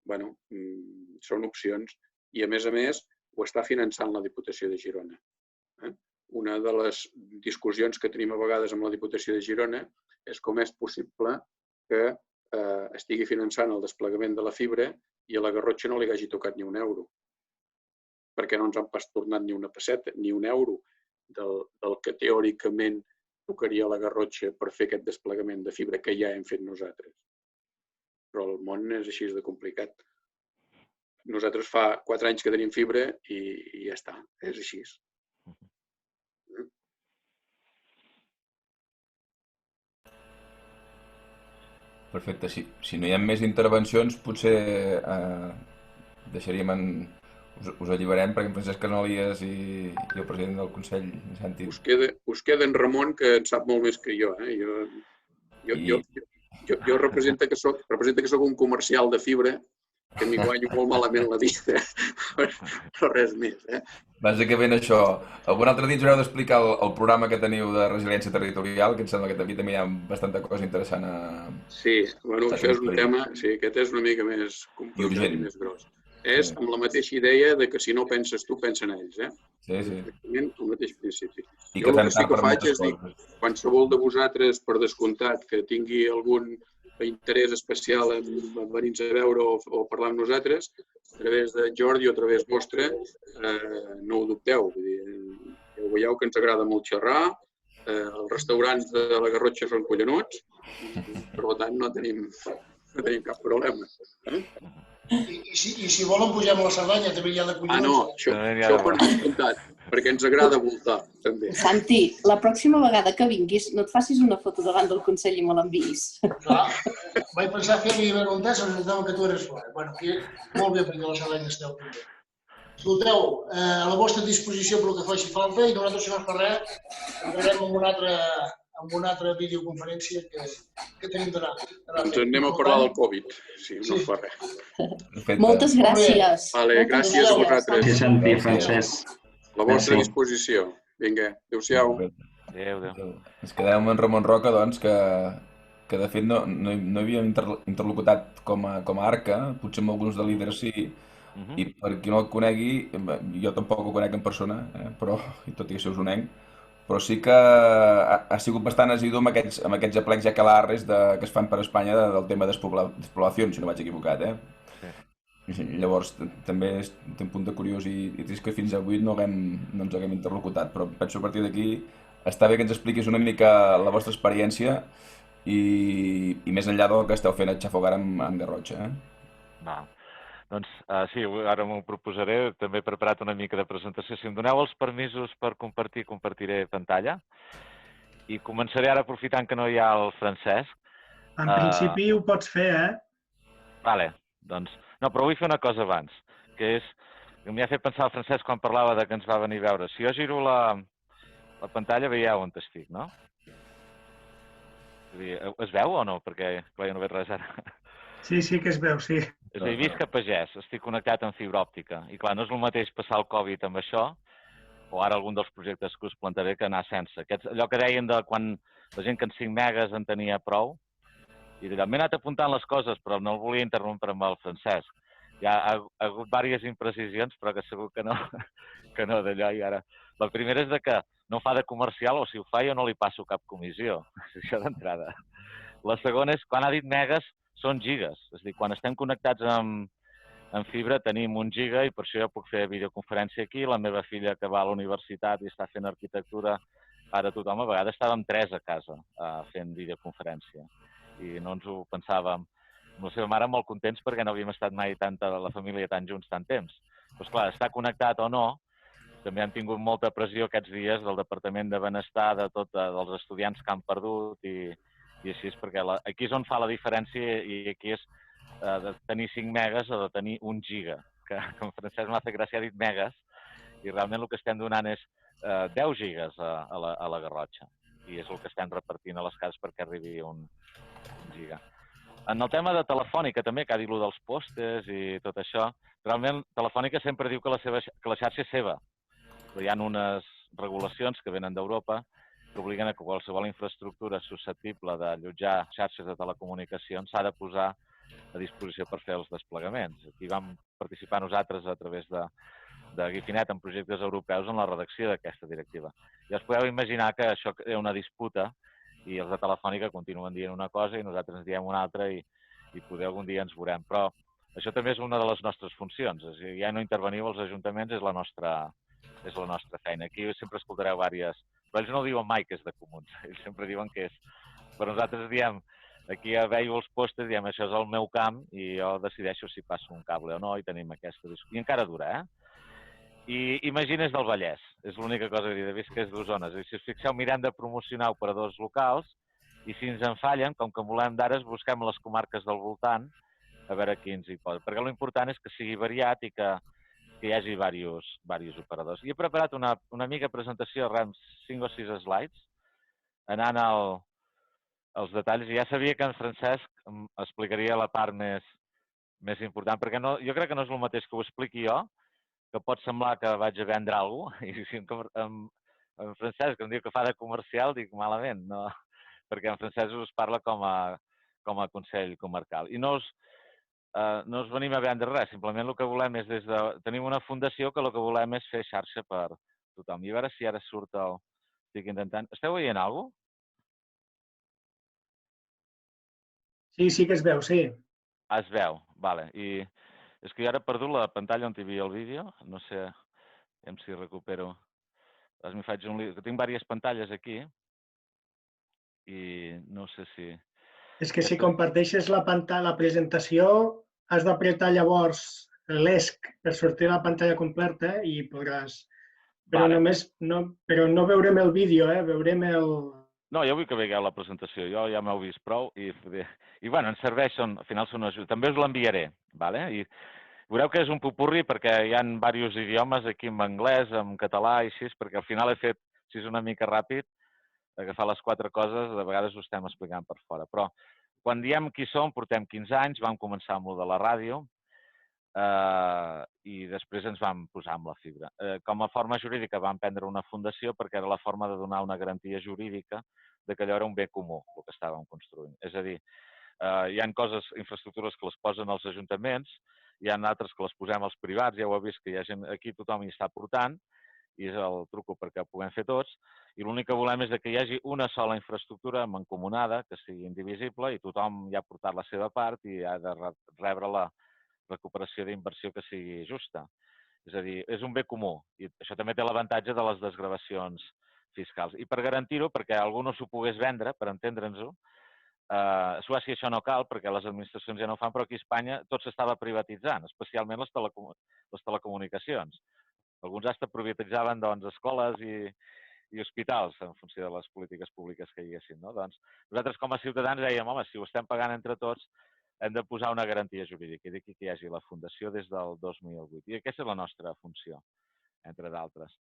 Bé, són opcions i, a més, ho està finançant la Diputació de Girona. Una de les discussions que tenim a vegades amb la Diputació de Girona és com és possible que estigui finançant el desplegament de la fibra i a la Garrotxa no li hagi tocat ni un euro. Perquè no ens han pas tornat ni una pesseta, ni un euro del que teòricament tocaria a la Garrotxa per fer aquest desplegament de fibra que ja hem fet nosaltres. Però el món és així de complicat. Nosaltres fa 4 anys que tenim fibra i ja està, és així. Perfecte. Si no hi ha més intervencions, potser deixaríem us alliberem perquè en Francesc Canalies i el president del Consell, Santi... Us queda en Ramon, que en sap molt més que jo. Jo representa que soc un comercial de fibra, que m'hi guanyo molt malament la vida, però res més. Bàsicament això. Algun altre dia ens haureu d'explicar el programa que teniu de resiliència territorial, que em sembla que aquí també hi ha bastanta cosa interessant a... Sí, això és un tema, aquest és una mica més complicat i més gros. És amb la mateixa idea que si no penses tu, pensen ells. Sí. El mateix principi. Jo el que sí que faig és dir, qualsevol de vosaltres, per descomptat, que tingui algun interès especial en venir-nos a veure o parlar amb nosaltres, a través de Jordi o a través vostre, no ho dubteu. Ja ho veieu que ens agrada molt xerrar, els restaurants de la Garrotxa són collonuts, per tant no tenim cap problema. I si volen pujar a la Cerdanya també hi ha de collonuts. No, això per descomptat, perquè ens agrada voltar, també. Santi, la pròxima vegada que vinguis no et facis una foto davant del Consell i me l'enviïs. Clar, vaig pensar fer-li veure un test, però que tu eres fora. Bueno, aquí molt bé perquè a la Cerdanya esteu també. Escolteu, a la vostra disposició pel que faci falta i nosaltres, si no es fa res, entrarem amb una altra videoconferència que tenim d'anar. Doncs anem a parlar del Covid, si no es fa res. Moltes gràcies. Vale, gràcies a vosaltres. Gràcies, Santi, Francesc. A la vostra disposició. Vinga, adéu-siau. Adéu. Ens quedem amb en Ramon Roca, doncs, que de fet no havíem interlocutat com a ARCA, potser amb alguns de líders sí, i per qui no el conegui, jo tampoc el conec en persona, però, tot i que això us unenc, però sí que ha sigut bastant assidu amb aquests aplecs i aquelarres que es fan per Espanya del tema de despoblació, si no vaig equivocat. Llavors, també té un punt de curiós i trist que fins avui no ens haguem interlocutat, però penso a partir d'aquí està bé que ens expliquis una mica la vostra experiència i més enllà del que esteu fent a Xafogar amb Garrotxa. Doncs sí, ara m'ho proposaré, també he preparat una mica de presentació. Si em doneu els permisos per compartir, compartiré pantalla. I començaré ara aprofitant que no hi ha el Francesc. En principi ho pots fer, Vale, doncs... No, però vull fer una cosa abans, que és... M'hi ha fet pensar el Francesc quan parlava que ens va venir a veure. Si jo giro la pantalla, veieu on estic, no? Es veu o no? Perquè jo no veig res ara. Sí que es veu, sí. És a dir, visc a Pagès, estic connectat amb fibra òptica. I clar, no és el mateix passar el Covid amb això, o ara algun dels projectes que us plantaré que anar sense. Allò que deien de quan la gent que en 5 megas en tenia prou, i m'he anat apuntant les coses, però no el volia interrompre amb el Francesc. Hi ha hagut diverses imprecisions, però que segur que no d'allò i ara. La primera és que no ho fa de comercial, o si ho fa jo no li passo cap comissió. Això d'entrada. La segona és, quan ha dit megas, són gigas. És a dir, quan estem connectats amb fibra tenim 1 giga i per això jo puc fer videoconferència aquí. La meva filla que va a la universitat i està fent arquitectura, ara tothom, a vegades estàvem 3 a casa fent videoconferència i no ens ho pensàvem. Amb la seva mare molt contents perquè no havíem estat mai la família tan junts tant temps. Però, esclar, estar connectat o no, també han tingut molta pressió aquests dies del Departament de Benestar, dels estudiants que han perdut i així, perquè aquí és on fa la diferència i aquí és de tenir 5 megas o de tenir 1 giga, que en Francesc m'ha fet gràcia, ha dit megas, i realment el que estem donant és 10 gigas a la Garrotxa, i és el que estem repartint a les cases perquè arribi 1 giga. En el tema de Telefònica també, que ha dit dels postes i tot això, realment Telefònica sempre diu que la xarxa és seva, però hi ha unes regulacions que venen d'Europa que obliguen a que qualsevol infraestructura susceptible d'allotjar xarxes de telecomunicacions s'ha de posar a disposició per fer els desplegaments. Aquí vam participar nosaltres a través de Guifinet en projectes europeus en la redacció d'aquesta directiva. Ja us podeu imaginar que això és una disputa i els de Telefònica continuen dient una cosa i nosaltres ens diem una altra i poder algun dia ens veurem. Però això també és una de les nostres funcions. Ja no interveniu als ajuntaments, és la nostra feina. Aquí sempre escoltareu diverses... Però ells no diuen mai que és de comuns. Ells sempre diuen que és... Però nosaltres diem, aquí veio els postes, diem, això és el meu camp i jo decideixo si passo un cable o no i tenim aquesta discussió. I encara dura, I imagines del Vallès. És l'única cosa que he vist que és d'Osona. Si us fixeu, mirem de promocionar operadors locals i si ens en fallen, com que volem d'ara, busquem les comarques del voltant a veure qui ens hi posa. Perquè l'important és que sigui variat i que hi hagi diversos operadors. I he preparat una mica presentació amb 5 o 6 slides, anant als detalls. I ja sabia que en Francesc explicaria la part més important, perquè jo crec que no és el mateix que ho expliqui jo, que pot semblar que vaig a vendre alguna cosa, i si en Francesc em diu que fa de comercial, dic malament, no, perquè en Francesc us parla com a Consell Comarcal. I no us venim a vendre res, simplement el que volem és tenim una fundació que el que volem és fer xarxa per tothom. I a veure si ara surt estic intentant... Esteu veient alguna cosa? Sí que es veu, sí. Es veu, vale. I és que jo ara he perdut la pantalla on hi havia el vídeo, no sé si recupero. M'hi faig un lío, que tinc diverses pantalles aquí i no sé si... És que si comparteixes la presentació, has d'apretar llavors l'ESC per sortir la pantalla completa i podràs... Però no veurem el vídeo, veurem el... No, jo vull que veieu la presentació. Jo ja m'heu vist prou i bueno, ens serveixen, al final són ajuts. També us l'enviaré, vale? I veureu que és un popurri perquè hi ha diversos idiomes aquí en anglès, en català i així, perquè al final he fet, si és una mica ràpid, agafar les 4 coses, de vegades ho estem explicant per fora. Però quan diem qui som, portem 15 anys, vam començar amb el de la ràdio i després ens vam posar amb la fibra. Com a forma jurídica vam prendre una fundació perquè era la forma de donar una garantia jurídica de que allò era un bé comú, el que estàvem construint. És a dir, hi ha coses, infraestructures que les posen els ajuntaments, hi ha altres que les posem als privats, ja ho heu vist que hi ha gent, aquí tothom hi està portant, i és el truco perquè ho puguem fer tots, i l'únic que volem és que hi hagi una sola infraestructura mancomunada, que sigui indivisible, i tothom ja ha portat la seva part i ha de rebre la recuperació d'inversió que sigui justa. És a dir, és un bé comú, i això també té l'avantatge de les desgravacions fiscals. I per garantir-ho, perquè algú no s'ho pogués vendre, per entendre'ns-ho, a Suècia això no cal, perquè les administracions ja no ho fan, però aquí a Espanya tot s'estava privatitzant, especialment les telecomunicacions. Alguns fins privatitzaven escoles i hospitals, en funció de les polítiques públiques que hi haguessin. Doncs nosaltres, com a ciutadans, dèiem, home, si ho estem pagant entre tots, hem de posar una garantia jurídica i d'aquí que hi hagi la fundació des del 2008. I aquesta és la nostra funció, entre d'altres.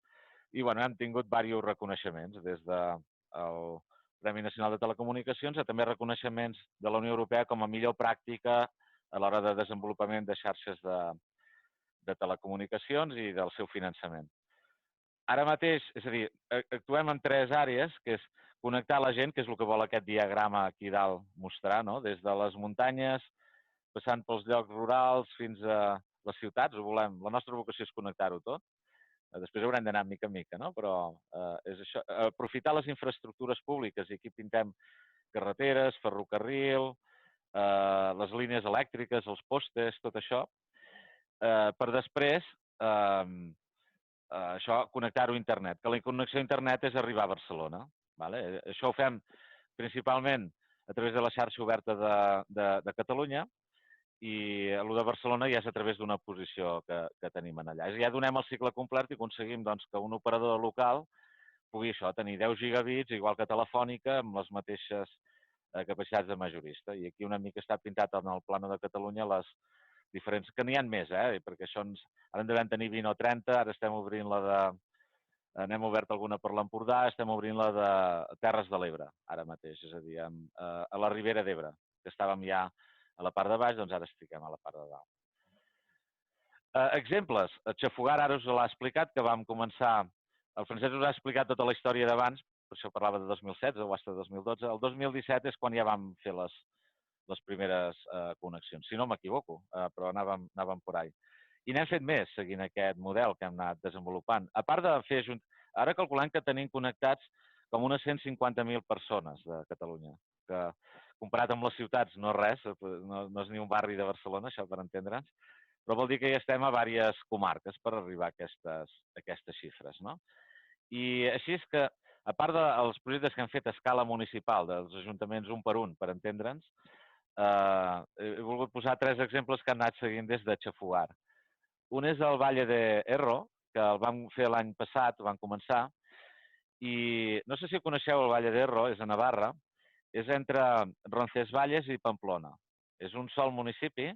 I bueno, hem tingut diversos reconeixements, des del Premi Nacional de Telecomunicacions a també reconeixements de la Unió Europea com a millor pràctica a l'hora de desenvolupament de xarxes de telecomunicacions i del seu finançament. Ara mateix, és a dir, actuem en 3 àrees, que és connectar la gent, que és el que vol aquest diagrama aquí dalt mostrar, no? Des de les muntanyes, passant pels llocs rurals fins a les ciutats. La nostra vocació és connectar-ho tot. Després haurem d'anar mica en mica, no? Però és això, aprofitar les infraestructures públiques, i aquí pintem carreteres, ferrocarril, les línies elèctriques, els postes, tot això, per després això connectar-ho a internet. Que la connexió a internet és arribar a Barcelona. Això ho fem principalment a través de la xarxa oberta de Catalunya, i el de Barcelona ja és a través d'una posició que tenim allà. Ja donem el cicle complet i aconseguim que un operador local pugui tenir 10 gigabits, igual que Telefònica, amb les mateixes capacitats de majorista. I aquí una mica està pintat en el plano de Catalunya les diferents, que n'hi ha més, perquè això ara en devem tenir 20 o 30, ara estem obrint la de... N'hem obert alguna per l'Empordà, estem obrint la de Terres de l'Ebre, ara mateix, és a dir, a la Ribera d'Ebre, que estàvem ja a la part de baix, doncs ara estem a la part de dalt. Exemples. Xafogar, ara us l'ha explicat, que vam començar... El Francesc us ha explicat tota la història d'abans, per això parlava de 2016 o hasta 2012. El 2017 és quan ja vam fer les primeres connexions, si no m'equivoco, però anàvem por ahí. I n'hem fet més, seguint aquest model que hem anat desenvolupant. A part de fer... Ara calculem que tenim connectats com unes 150.000 persones de Catalunya, que comparat amb les ciutats no és res, no és ni un barri de Barcelona, això per entendre'ns, però vol dir que ja estem a diverses comarques per arribar a aquestes xifres. I així és que, a part dels projectes que hem fet a escala municipal, dels ajuntaments un per un, per entendre'ns, he volgut posar 3 exemples que han anat seguint des de Xafuar. Un és el Valle d'Erro, que el vam fer l'any passat, ho vam començar, i no sé si coneixeu el Valle d'Erro, és a Navarra, és entre Roncesvalles i Pamplona. És un sol municipi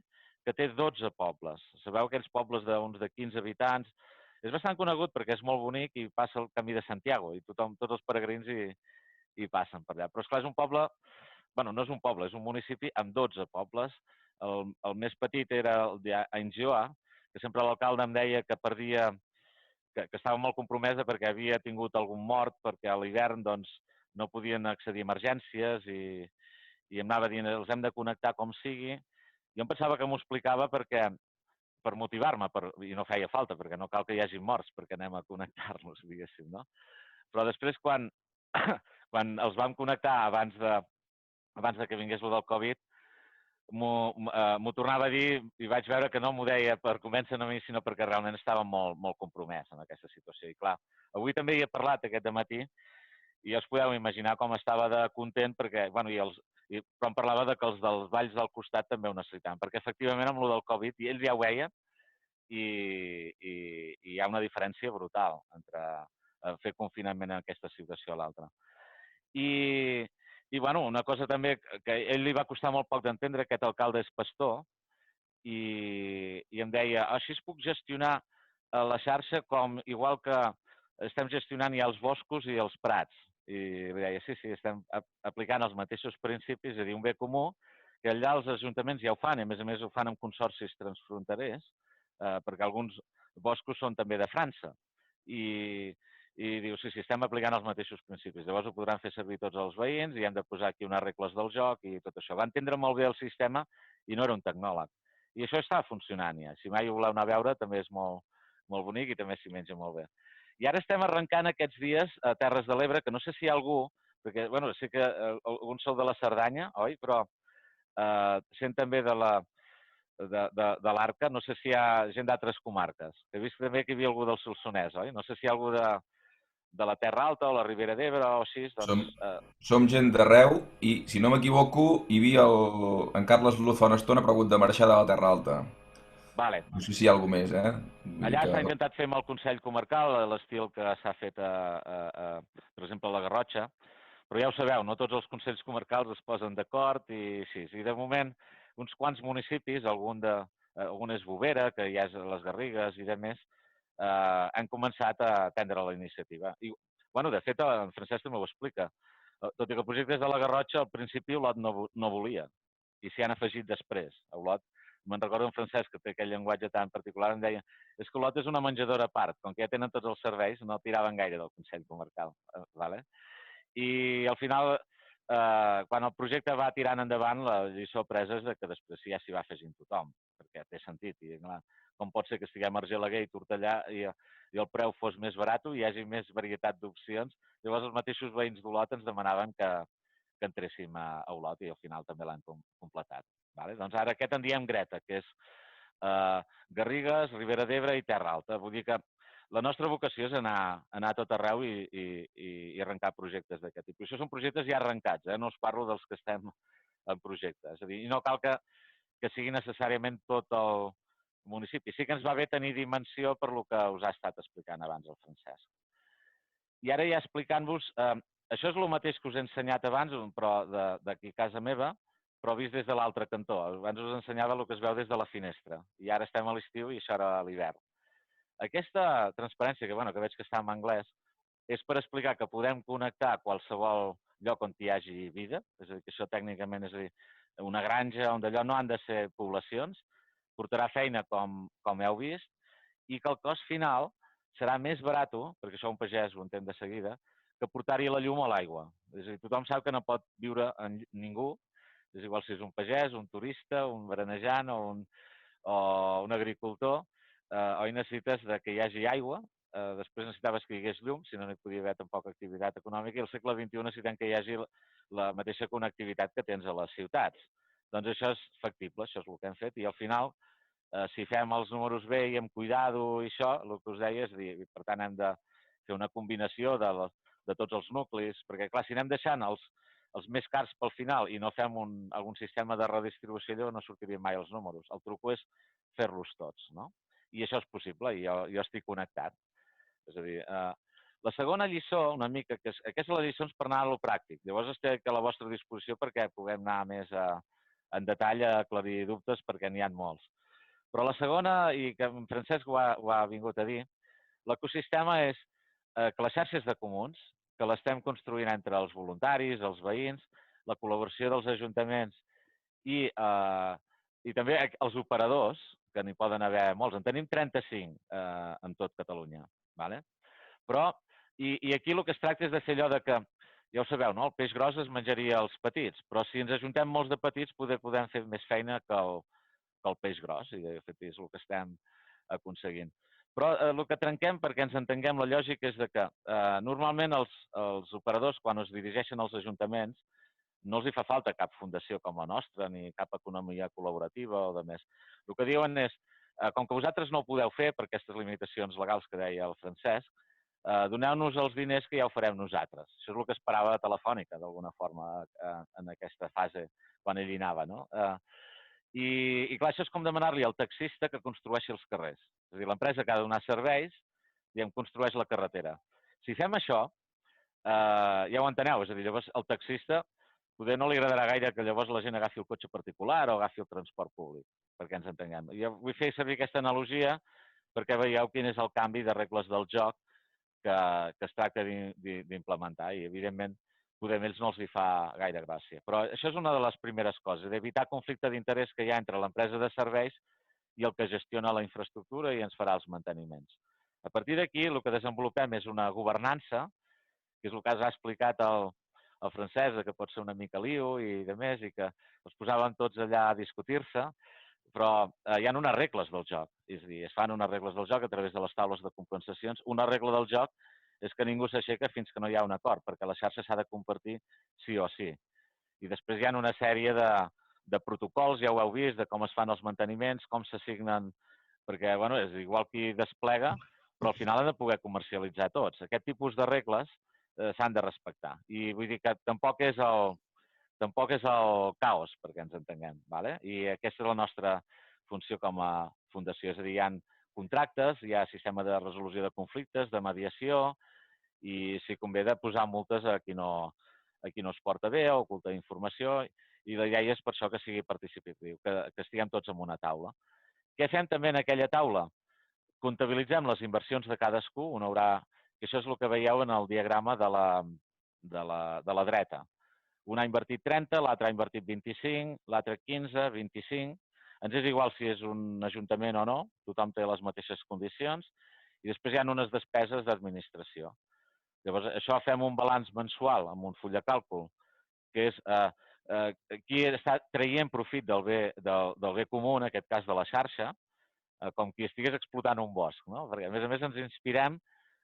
que té 12 pobles. Sabeu aquells pobles d'uns de 15 habitants? És bastant conegut perquè és molt bonic i passa el Camí de Santiago i tots els peregrins hi passen per allà. Però esclar, és un poble, bueno, no és un poble, és un municipi amb 12 pobles. El més petit era el d'Ainjoa, que sempre l'alcalde em deia que perdia, que estava molt compromesa perquè havia tingut algun mort, perquè a l'hivern no podien accedir a emergències i em anava dient els hem de connectar com sigui. Jo em pensava que m'ho explicava per motivar-me, i no feia falta, perquè no cal que hi hagi morts perquè anem a connectar-los, diguéssim, no? Però després, quan els vam connectar abans de que vingués el del Covid, m'ho tornava a dir i vaig veure que no m'ho deia per convèncer a mi, sinó perquè realment estava molt compromès en aquesta situació. I clar, avui també hi he parlat aquest dematí i ja us podeu imaginar com estava de content perquè, bueno, però em parlava que els dels valls del costat també ho necessitaven, perquè efectivament amb el del Covid, i ells ja ho veien, i hi ha una diferència brutal entre fer confinament en aquesta situació a l'altra. I bueno, una cosa també que a ell li va costar molt poc d'entendre, aquest alcalde és pastor, i em deia, així es puc gestionar la xarxa com igual que estem gestionant ja els boscos i els prats. I li deia, sí, estem aplicant els mateixos principis, és a dir, un bé comú, que allà els ajuntaments ja ho fan, i a més ho fan amb consorcis transfronterers, perquè alguns boscos són també de França. I diu, sí, estem aplicant els mateixos principis. Llavors ho podran fer servir tots els veïns i hem de posar aquí unes regles del joc i tot això. Va entendre molt bé el sistema i no era un tecnòleg. I això està funcionant ja. Si mai ho voleu anar a veure, també és molt bonic i també s'hi menja molt bé. I ara estem arrencant aquests dies a Terres de l'Ebre, que no sé si hi ha algú, perquè sé que alguns sou de la Cerdanya, oi? Però sent també de l'Arca, no sé si hi ha gent d'altres comarques. He vist també que hi havia algú del Solsonès, oi? No sé si hi ha algú de la Terra Alta o la Ribera d'Ebre o així. Som gent d'arreu i, si no m'equivoco, hi havia en Carles Luz fa una estona, però ha hagut de marxar de la Terra Alta. Vale. No sé si hi ha algú més, Allà s'ha intentat fer amb el Consell Comarcal, l'estil que s'ha fet, per exemple, a la Garrotxa, però ja ho sabeu, no tots els Consells Comarcals es posen d'acord i sí. I de moment, uns quants municipis, algun és Bovera, que ja és a les Garrigues i de més, han començat a prendre la iniciativa. I, bueno, de fet, en Francesc també ho explica. Tot i que el projecte és de la Garrotxa, al principi Olot no volia, i s'hi han afegit després. A Olot, me'n recordo en Francesc, que té aquell llenguatge tan particular, em deia és que Olot és una menjadora a part, com que ja tenen tots els serveis, no tiraven gaire del Consell Comarcal. I al final, quan el projecte va tirant endavant, la lliçó presa és que després ja s'hi va afegint tothom. perquè té sentit. I, clar, com pot ser que estiguem a Argelaguer i Tortellà i el preu fos més barat i hi hagi més varietat d'opcions? Llavors els mateixos veïns d'Olot ens demanaven que entréssim a Olot i al final també l'han completat. Doncs ara aquest en diem Greta, que és Garrigues, Ribera d'Ebre i Terra Alta. Vull dir que la nostra vocació és anar a tot arreu i arrencar projectes d'aquest tipus. Això són projectes ja arrencats, no us parlo dels que estem en projecte. És a dir, no cal que sigui necessàriament tot el municipi. Sí que ens va bé tenir dimensió per lo que us ha estat explicant abans el Francesc. I ara ja explicant-vos, això és el mateix que us he ensenyat abans, però d'aquí a casa meva, però vist des de l'altre cantó. Abans us ensenyava el que es veu des de la finestra. I ara estem a l'estiu i això era a l'hivern. Aquesta transparència, que veig que està en anglès, és per explicar que podem connectar a qualsevol lloc on hi hagi vida, és a dir, que això tècnicament és a dir, una granja on d'allò no han de ser poblacions, portarà feina, com heu vist, i que el cost final serà més barat, perquè això un pagès ho entén de seguida, que portar-hi la llum o l'aigua. És a dir, tothom sap que no pot viure ningú, és igual si és un pagès, un turista, un berenejant o un agricultor, oi necessites que hi hagi aigua, després necessitaves que hi hagués llum, si no hi podia haver tampoc activitat econòmica, i al segle XXI necessitem que hi hagi la mateixa connectivitat que tens a les ciutats. Doncs això és factible, això és el que hem fet, i al final, si fem els números bé i amb cuidado i això, el que us deia és dir, per tant hem de fer una combinació de tots els nuclis, perquè clar, si anem deixant els més cars pel final i no fem algun sistema de redistribució, allò no sortirien mai els números. El truc és fer-los tots, no? I això és possible, i jo estic connectat. És a dir, la segona lliçó, una mica, que aquestes són les lliçons per anar a lo pràctic. Llavors estic a la vostra disposició perquè puguem anar més en detall a aclarir dubtes, perquè n'hi ha molts. Però la segona, i que en Francesc ho ha vingut a dir, l'ecosistema és que les xarxes de comuns, que l'estem construint entre els voluntaris, els veïns, la col·laboració dels ajuntaments i també els operadors, que n'hi poden haver molts. En tenim 35 en tot Catalunya. Però, i aquí el que es tracta és de fer allò de que, ja ho sabeu, el peix gros es menjaria els petits, però si ens ajuntem molts de petits podem fer més feina que el peix gros, i de fet és el que estem aconseguint. Però el que trenquem, perquè ens entenguem, la lògica és que normalment els operadors, quan es dirigeixen als ajuntaments, no els hi fa falta cap fundació com la nostra, ni cap economia col·laborativa o de més. El que diuen és, com que vosaltres no ho podeu fer per aquestes limitacions legals que deia el Francesc, doneu-nos els diners que ja ho farem nosaltres. Això és el que esperava Telefònica, d'alguna forma, en aquesta fase, quan ell hi anava, no? I clar, això és com demanar-li al taxista que construeixi els carrers. És a dir, l'empresa que ha de donar serveis, construeix la carretera. Si fem això, ja ho enteneu, és a dir, llavors el taxista poder no li agradarà gaire que llavors la gent agafi el cotxe particular o agafi el transport públic, perquè ens entenguem. Jo vull fer servir aquesta analogia perquè veieu quin és el canvi de regles del joc que es tracta d'implementar i, evidentment, poder a ells no els hi fa gaire gràcia. Però això és una de les primeres coses, d'evitar conflicte d'interès que hi ha entre l'empresa de serveis i el que gestiona la infraestructura i ens farà els manteniments. A partir d'aquí, el que desenvolupem és una governança, que és el que ha explicat el Francesc, que pot ser una mica lío i de més, i que els posàvem tots allà a discutir-se, però hi ha unes regles del joc, és a dir, es fan unes regles del joc a través de les taules de compensacions. Una regla del joc és que ningú s'aixeca fins que no hi ha un acord, perquè la xarxa s'ha de compartir sí o sí. I després hi ha una sèrie de protocols, ja ho heu vist, de com es fan els manteniments, com s'assignen, perquè és igual qui desplega, però al final han de poder comercialitzar tots. Aquest tipus de regles s'han de respectar. I vull dir que tampoc és el caos, perquè ens entenguem. I aquesta és la nostra funció com a fundació. És a dir, hi ha contractes, hi ha sistema de resolució de conflictes, de mediació, i si convé de posar multes a qui no es porta bé o oculta informació, i la idea és per això que sigui participatiu, que estiguem tots en una taula. Què fem també en aquella taula? Comptabilitzem les inversions de cadascú, que això és el que veieu en el diagrama de la dreta. Un ha invertit 30, l'altre ha invertit 25, l'altre 15, 25. Ens és igual si és un ajuntament o no, tothom té les mateixes condicions, i després hi ha unes despeses d'administració. Llavors, això fem un balanç mensual amb un full de càlcul, que és qui està traient profit del bé comú, en aquest cas de la xarxa, com qui estigués explotant un bosc, no? Perquè, a més, ens inspirem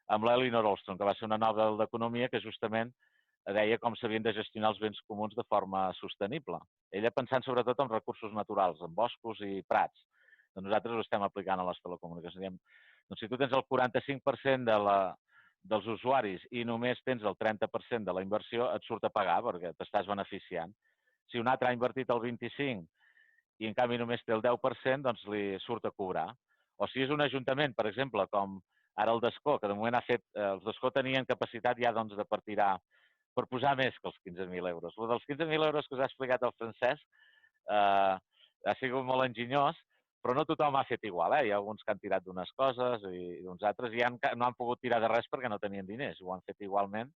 amb l'Elinor Ostrom, que va ser una Nobel d'Economia que justament deia com s'havien de gestionar els béns comuns de forma sostenible. Ella pensant sobretot en recursos naturals, en boscos i prats. Nosaltres ho estem aplicant a les telecomunicacions. Diem, doncs, si tu tens el 45% dels usuaris i només tens el 30% de la inversió, et surt a pagar perquè t'estàs beneficiant. Si un altre ha invertit el 25% i en canvi només té el 10%, doncs li surt a cobrar. O si és un ajuntament, per exemple, com ara el d'Escó, que de moment ha fet... Els d'Escó tenien capacitat ja doncs, de partirar per posar més que els 15.000 euros. El dels 15.000 euros que us ha explicat el Francesc ha sigut molt enginyós, però no tothom ha fet igual. Hi ha alguns que han tirat d'unes coses i uns altres ja no han pogut tirar de res perquè no tenien diners. Ho han fet igualment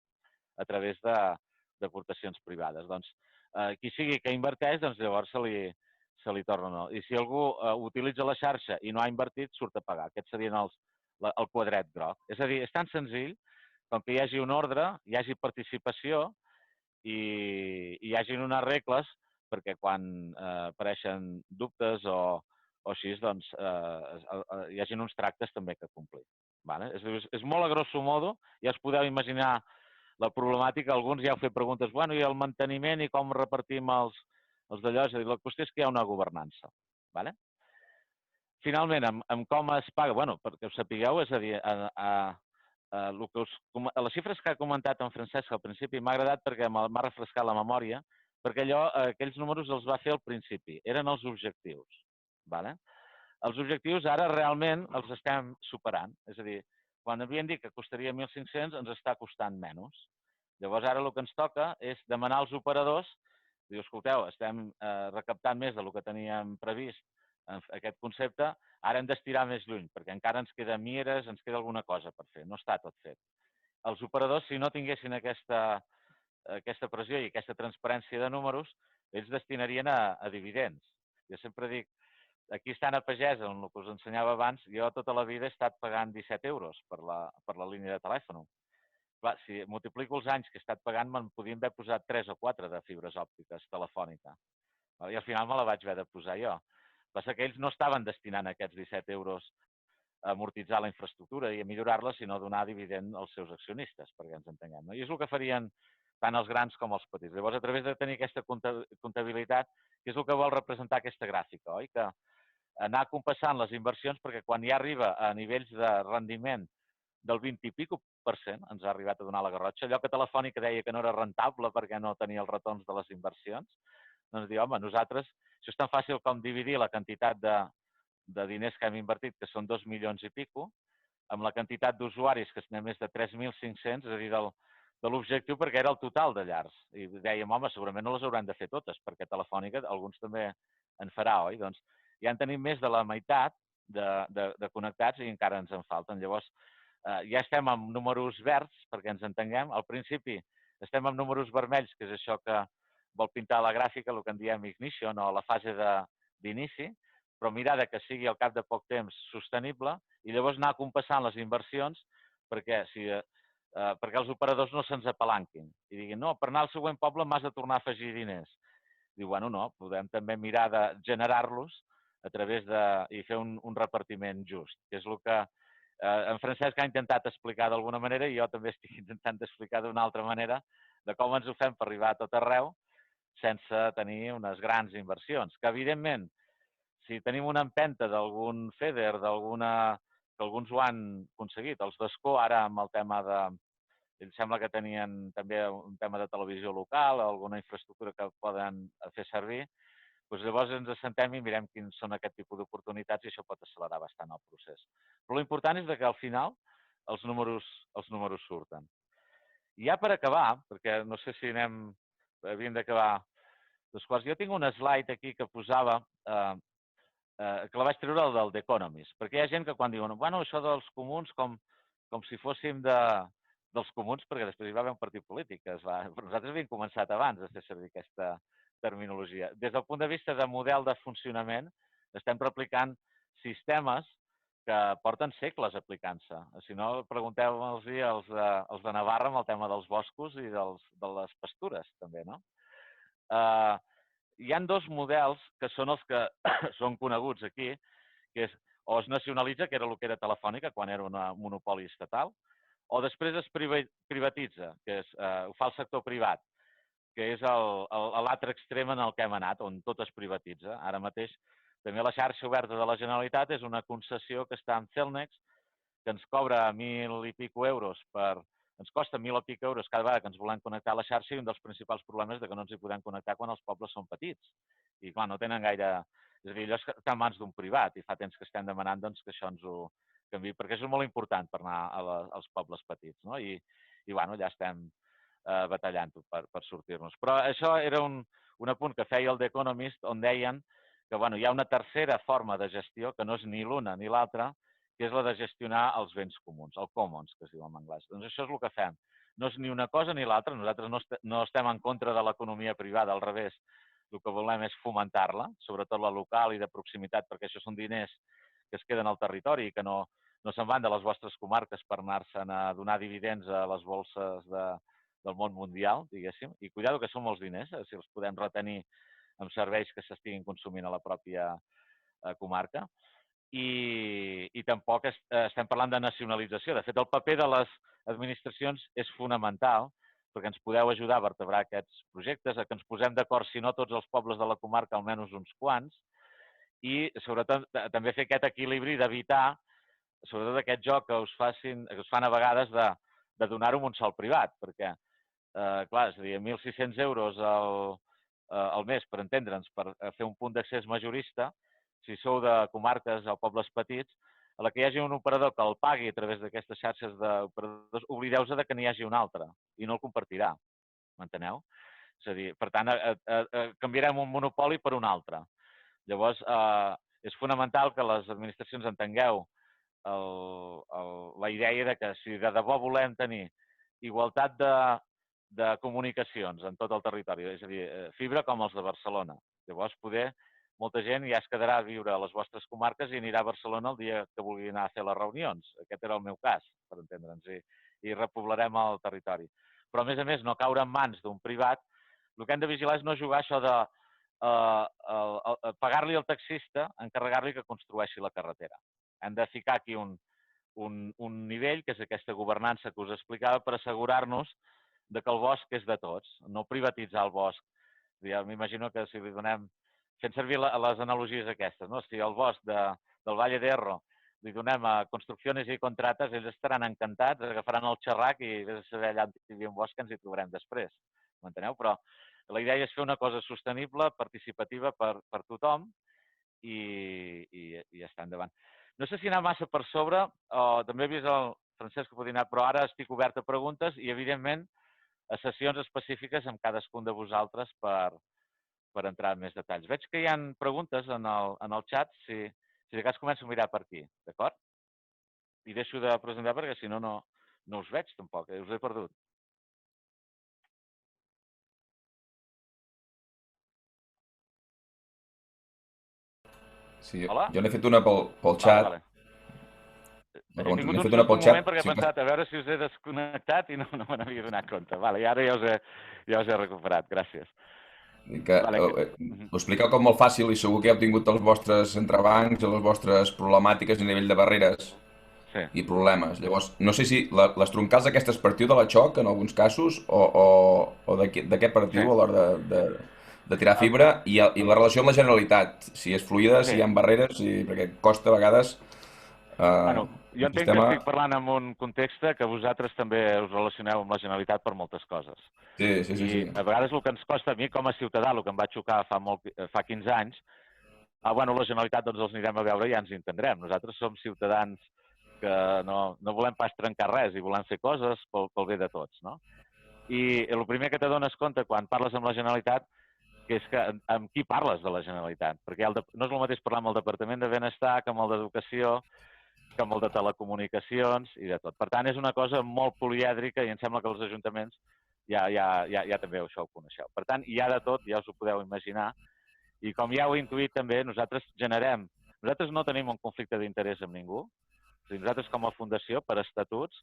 a través d'aportacions privades. Doncs, qui sigui que inverteix, doncs llavors se li torna o no. I si algú utilitza la xarxa i no ha invertit, surt a pagar. Aquests serien el quadret groc. És a dir, és tan senzill com que hi hagi un ordre, hi hagi participació i hi hagin unes regles perquè quan apareixen dubtes o així, doncs, hi hagin uns tractes també que complir. És molt a grosso modo, ja us podeu imaginar la problemàtica. Alguns ja heu fet preguntes, bueno, i el manteniment i com repartim els d'allò? És a dir, la qüestió és que hi ha una governança. Finalment, amb com es paga, bueno, perquè ho sapigueu, és a dir, les xifres que ha comentat en Francesc al principi m'ha agradat perquè m'ha refrescat la memòria, perquè aquells números els va fer al principi, eren els objectius. Els objectius ara realment els estem superant, és a dir, quan havien dit que costaria 1.500 ens està costant menys. Llavors ara el que ens toca és demanar als operadors, dir, escolteu, estem recaptant més del que teníem previst en aquest concepte, ara hem d'estirar més lluny, perquè encara ens queda mieres, ens queda alguna cosa per fer, no està tot fet. Els operadors, si no tinguessin aquesta pressió i aquesta transparència de números, ells destinarien a dividends. Jo sempre dic, aquí estan a Pagès, on el que us ensenyava abans, jo tota la vida he estat pagant 17 euros per la línia de telèfon. Clar, si multiplico els anys que he estat pagant, me'n podien haver posat 3 o 4 de fibres òptiques telefònica. I al final me la vaig haver de posar jo. Passa que ells no estaven destinant aquests 17 euros a amortitzar la infraestructura i a millorar-la, sinó a donar dividend als seus accionistes, perquè ens entenguem. I és el que farien tant els grans com els petits. Llavors, a través de tenir aquesta comptabilitat, que és el que vol representar aquesta gràfica, oi? Que anar compassant les inversions, perquè quan ja arriba a nivells de rendiment del 20 i pico %, ens ha arribat a donar la garrotxa, allò que Telefònica deia que no era rentable perquè no tenia els retorns de les inversions, doncs dir, home, nosaltres, això és tan fàcil com dividir la quantitat de diners que hem invertit, que són 2 milions i pico, amb la quantitat d'usuaris, que n'hi ha més de 3.500, és a dir, de l'objectiu, perquè era el total de llars. I dèiem, home, segurament no les hauran de fer totes, perquè Telefònica alguns també en farà, oi? Doncs ja en tenim més de la meitat de connectats i encara ens en falten. Llavors, ja estem amb números verds, perquè ens entenguem. Al principi estem amb números vermells, que és això que vol pintar la gràfica, el que en diem ignition, o la fase d'inici, però mirar que sigui al cap de poc temps sostenible i llavors anar compassant les inversions perquè els operadors no se'ns apalanquin i diguin, no, per anar al següent poble m'has de tornar a afegir diners. Diu, bueno, no, podem també mirar de generar-los a través i fer un repartiment just, que és el que en Francesc ha intentat explicar d'alguna manera i jo també estic intentant explicar d'una altra manera de com ens ho fem per arribar a tot arreu sense tenir unes grans inversions. Que, evidentment, si tenim una empenta d'algun FEDER, que alguns ho han aconseguit, els d'Escó ara amb el tema ells sembla que tenien també un tema de televisió local, alguna infraestructura que poden fer servir, doncs llavors ens assentem i mirem quins són aquest tipus d'oportunitats i això pot accelerar bastant el procés. Però l'important és que al final els números surten. I ja per acabar, perquè no sé si havíem d'acabar 2:15, jo tinc un slide aquí que posava, que la vaig treure del The Economist, perquè hi ha gent que quan diuen, bueno, això dels comuns com si fóssim dels comuns, perquè després hi va haver un partit polític, però nosaltres havíem començat abans de fer servir aquesta terminologia. Des del punt de vista de model de funcionament, estem replicant sistemes que porten segles aplicant-se. Si no, pregunteu-los als de Navarra amb el tema dels boscos i de les pastures, també, no? hi ha dos models que són els que són coneguts aquí, que és o es nacionalitza, que era el que era Telefònica, quan era un monopoli estatal, o després es privatitza, que ho fa el sector privat, que és l'altre extrem en el que hem anat, on tot es privatitza. Ara mateix, també la xarxa oberta de la Generalitat és una concessió que està en Cellnex, que ens cobra 1.000 i pico euros ens costa 1.000 i pico euros cada vegada que ens volem connectar a la xarxa, i un dels principals problemes és que no ens hi podem connectar quan els pobles són petits. I, clar, no tenen gaire... És a dir, allò està en mans d'un privat, i fa temps que estem demanant que això ens ho canviï, perquè això és molt important per anar als pobles petits, no? I bueno, ja estem batallant-ho per sortir-nos. Però això era un apunt que feia el The Economist, on deien que hi ha una tercera forma de gestió, que no és ni l'una ni l'altra, que és la de gestionar els béns comuns, el commons, que es diu en anglès. Doncs això és el que fem. No és ni una cosa ni l'altra. Nosaltres no estem en contra de l'economia privada, al revés. El que volem és fomentar-la, sobretot la local i de proximitat, perquè això són diners que es queden al territori i que no se'n van de les vostres comarques per anar-se'n a donar dividends a les bolses del món mundial, diguéssim. I cuidado que són molts diners, si els podem retenir amb serveis que s'estiguin consumint a la pròpia comarca. I tampoc estem parlant de nacionalització. De fet, el paper de les administracions és fonamental, perquè ens podeu ajudar a vertebrar aquests projectes, que ens posem d'acord, si no tots els pobles de la comarca, almenys uns quants, i sobretot també fer aquest equilibri d'evitar sobretot aquest joc que us fan a vegades de donar-ho a un sol privat, perquè, clar, és a dir, 1.600 euros al mes, per entendre'ns, per fer un punt d'accés majorista, si sou de comarques o pobles petits, a la que hi hagi un operador que el pagui a través d'aquestes xarxes d'operadors, oblideu-vos que n'hi hagi un altre i no el compartirà. M'enteneu? És a dir, per tant, canviarem un monopoli per un altre. Llavors, és fonamental que les administracions entengueu la idea de que si de debò volem tenir igualtat de comunicacions en tot el territori, és a dir, fibra com els de Barcelona, llavors molta gent ja es quedarà a viure a les vostres comarques i anirà a Barcelona el dia que vulgui anar a fer les reunions. Aquest era el meu cas, per entendre'ns, i repoblarem el territori. Però, a més, no caure en mans d'un privat. El que hem de vigilar és no jugar això de pagar-li al taxista, encarregar-li que construeixi la carretera. Hem de ficar aquí un nivell, que és aquesta governança que us explicava, per assegurar-nos que el bosc és de tots, no privatitzar el bosc. M'imagino que si li donem, fent servir les analogies aquestes, si al bosc del Valle d'Erro li donem a Construcciones i Contrates, ells estaran encantats, agafaran el xerrac i vés a saber allà on hi havia un bosc que ens hi trobarem després. M'enteneu? Però la idea és fer una cosa sostenible, participativa per tothom i ja està endavant. No sé si anar massa per sobre, també he vist el Francesc que podia anar, però ara estic obert a preguntes i, evidentment, a sessions específiques amb cadascun de vosaltres per entrar en més detalls. Veig que hi ha preguntes en el xat, si de cas començo a mirar per aquí, d'acord? I deixo de presentar perquè si no, no us veig tampoc, us he perdut. Sí, jo n'he fet una pel xat. He tingut un moment perquè he pensat a veure si us he desconnectat i no me n'havia donat compte. I ara ja us he recuperat. Gràcies. Ho expliqueu com molt fàcil i segur que heu tingut els vostres entrebancs i les vostres problemàtiques a nivell de barreres i problemes. Llavors, no sé si les troncals aquestes partiu de la xoc en alguns casos o de què partiu a l'hora de tirar fibra i la relació amb la Generalitat, si és fluida, si hi ha barreres, perquè costa a vegades... Jo entenc que estic parlant en un context que vosaltres també us relacioneu amb la Generalitat per moltes coses. Sí. I a vegades el que ens costa a mi com a ciutadà, el que em va xocar fa 15 anys, la Generalitat doncs els anirem a veure i ja ens hi entendrem. Nosaltres som ciutadans que no volem pas trencar res i volem fer coses pel bé de tots, no? I el primer que t'adones compte quan parles amb la Generalitat que és que amb qui parles de la Generalitat, perquè no és el mateix parlar amb el Departament de Benestar que amb el d'Educació, que amb el de Telecomunicacions i de tot. Per tant, és una cosa molt polièdrica i em sembla que els ajuntaments ja també això ho coneixeu. Per tant, hi ha de tot, ja us ho podeu imaginar. I com ja heu intuït també, nosaltres no tenim un conflicte d'interès amb ningú. Nosaltres com a fundació, per estatuts,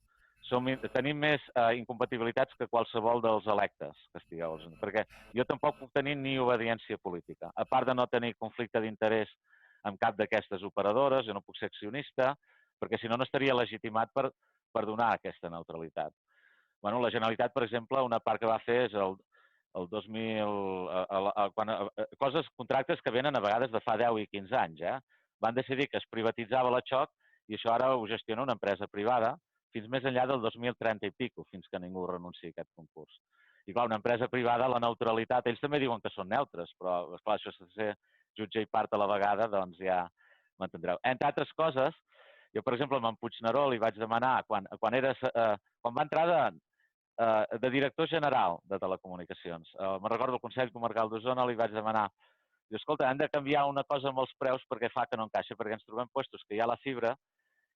tenim més incompatibilitats que qualsevol dels electes que estigueu. Perquè jo tampoc puc tenir ni obediència política. A part de no tenir conflicte d'interès amb cap d'aquestes operadores, jo no puc ser accionista, perquè si no, no estaria legitimat per donar aquesta neutralitat. Bueno, la Generalitat, per exemple, una part que va fer és el 2000... contractes que venen a vegades de fa 10 i 15 anys. Van decidir que es privatitzava la Xoc i això ara ho gestiona una empresa privada fins més enllà del 2030 i pico, fins que ningú renunciï a aquest concurs. I clar, una empresa privada, la neutralitat, ells també diuen que són neutres, però clar, això s'ha de ser jutge i part a la vegada, doncs ja m'entendreu. Entre altres coses, jo, per exemple, amb en Puigneró li vaig demanar, quan va entrar de director general de telecomunicacions, me'n recordo el Consell Comarcal d'Osona, li vaig demanar, diu, escolta, hem de canviar una cosa amb els preus perquè fa que no encaixa, perquè ens trobem puestos que hi ha la fibra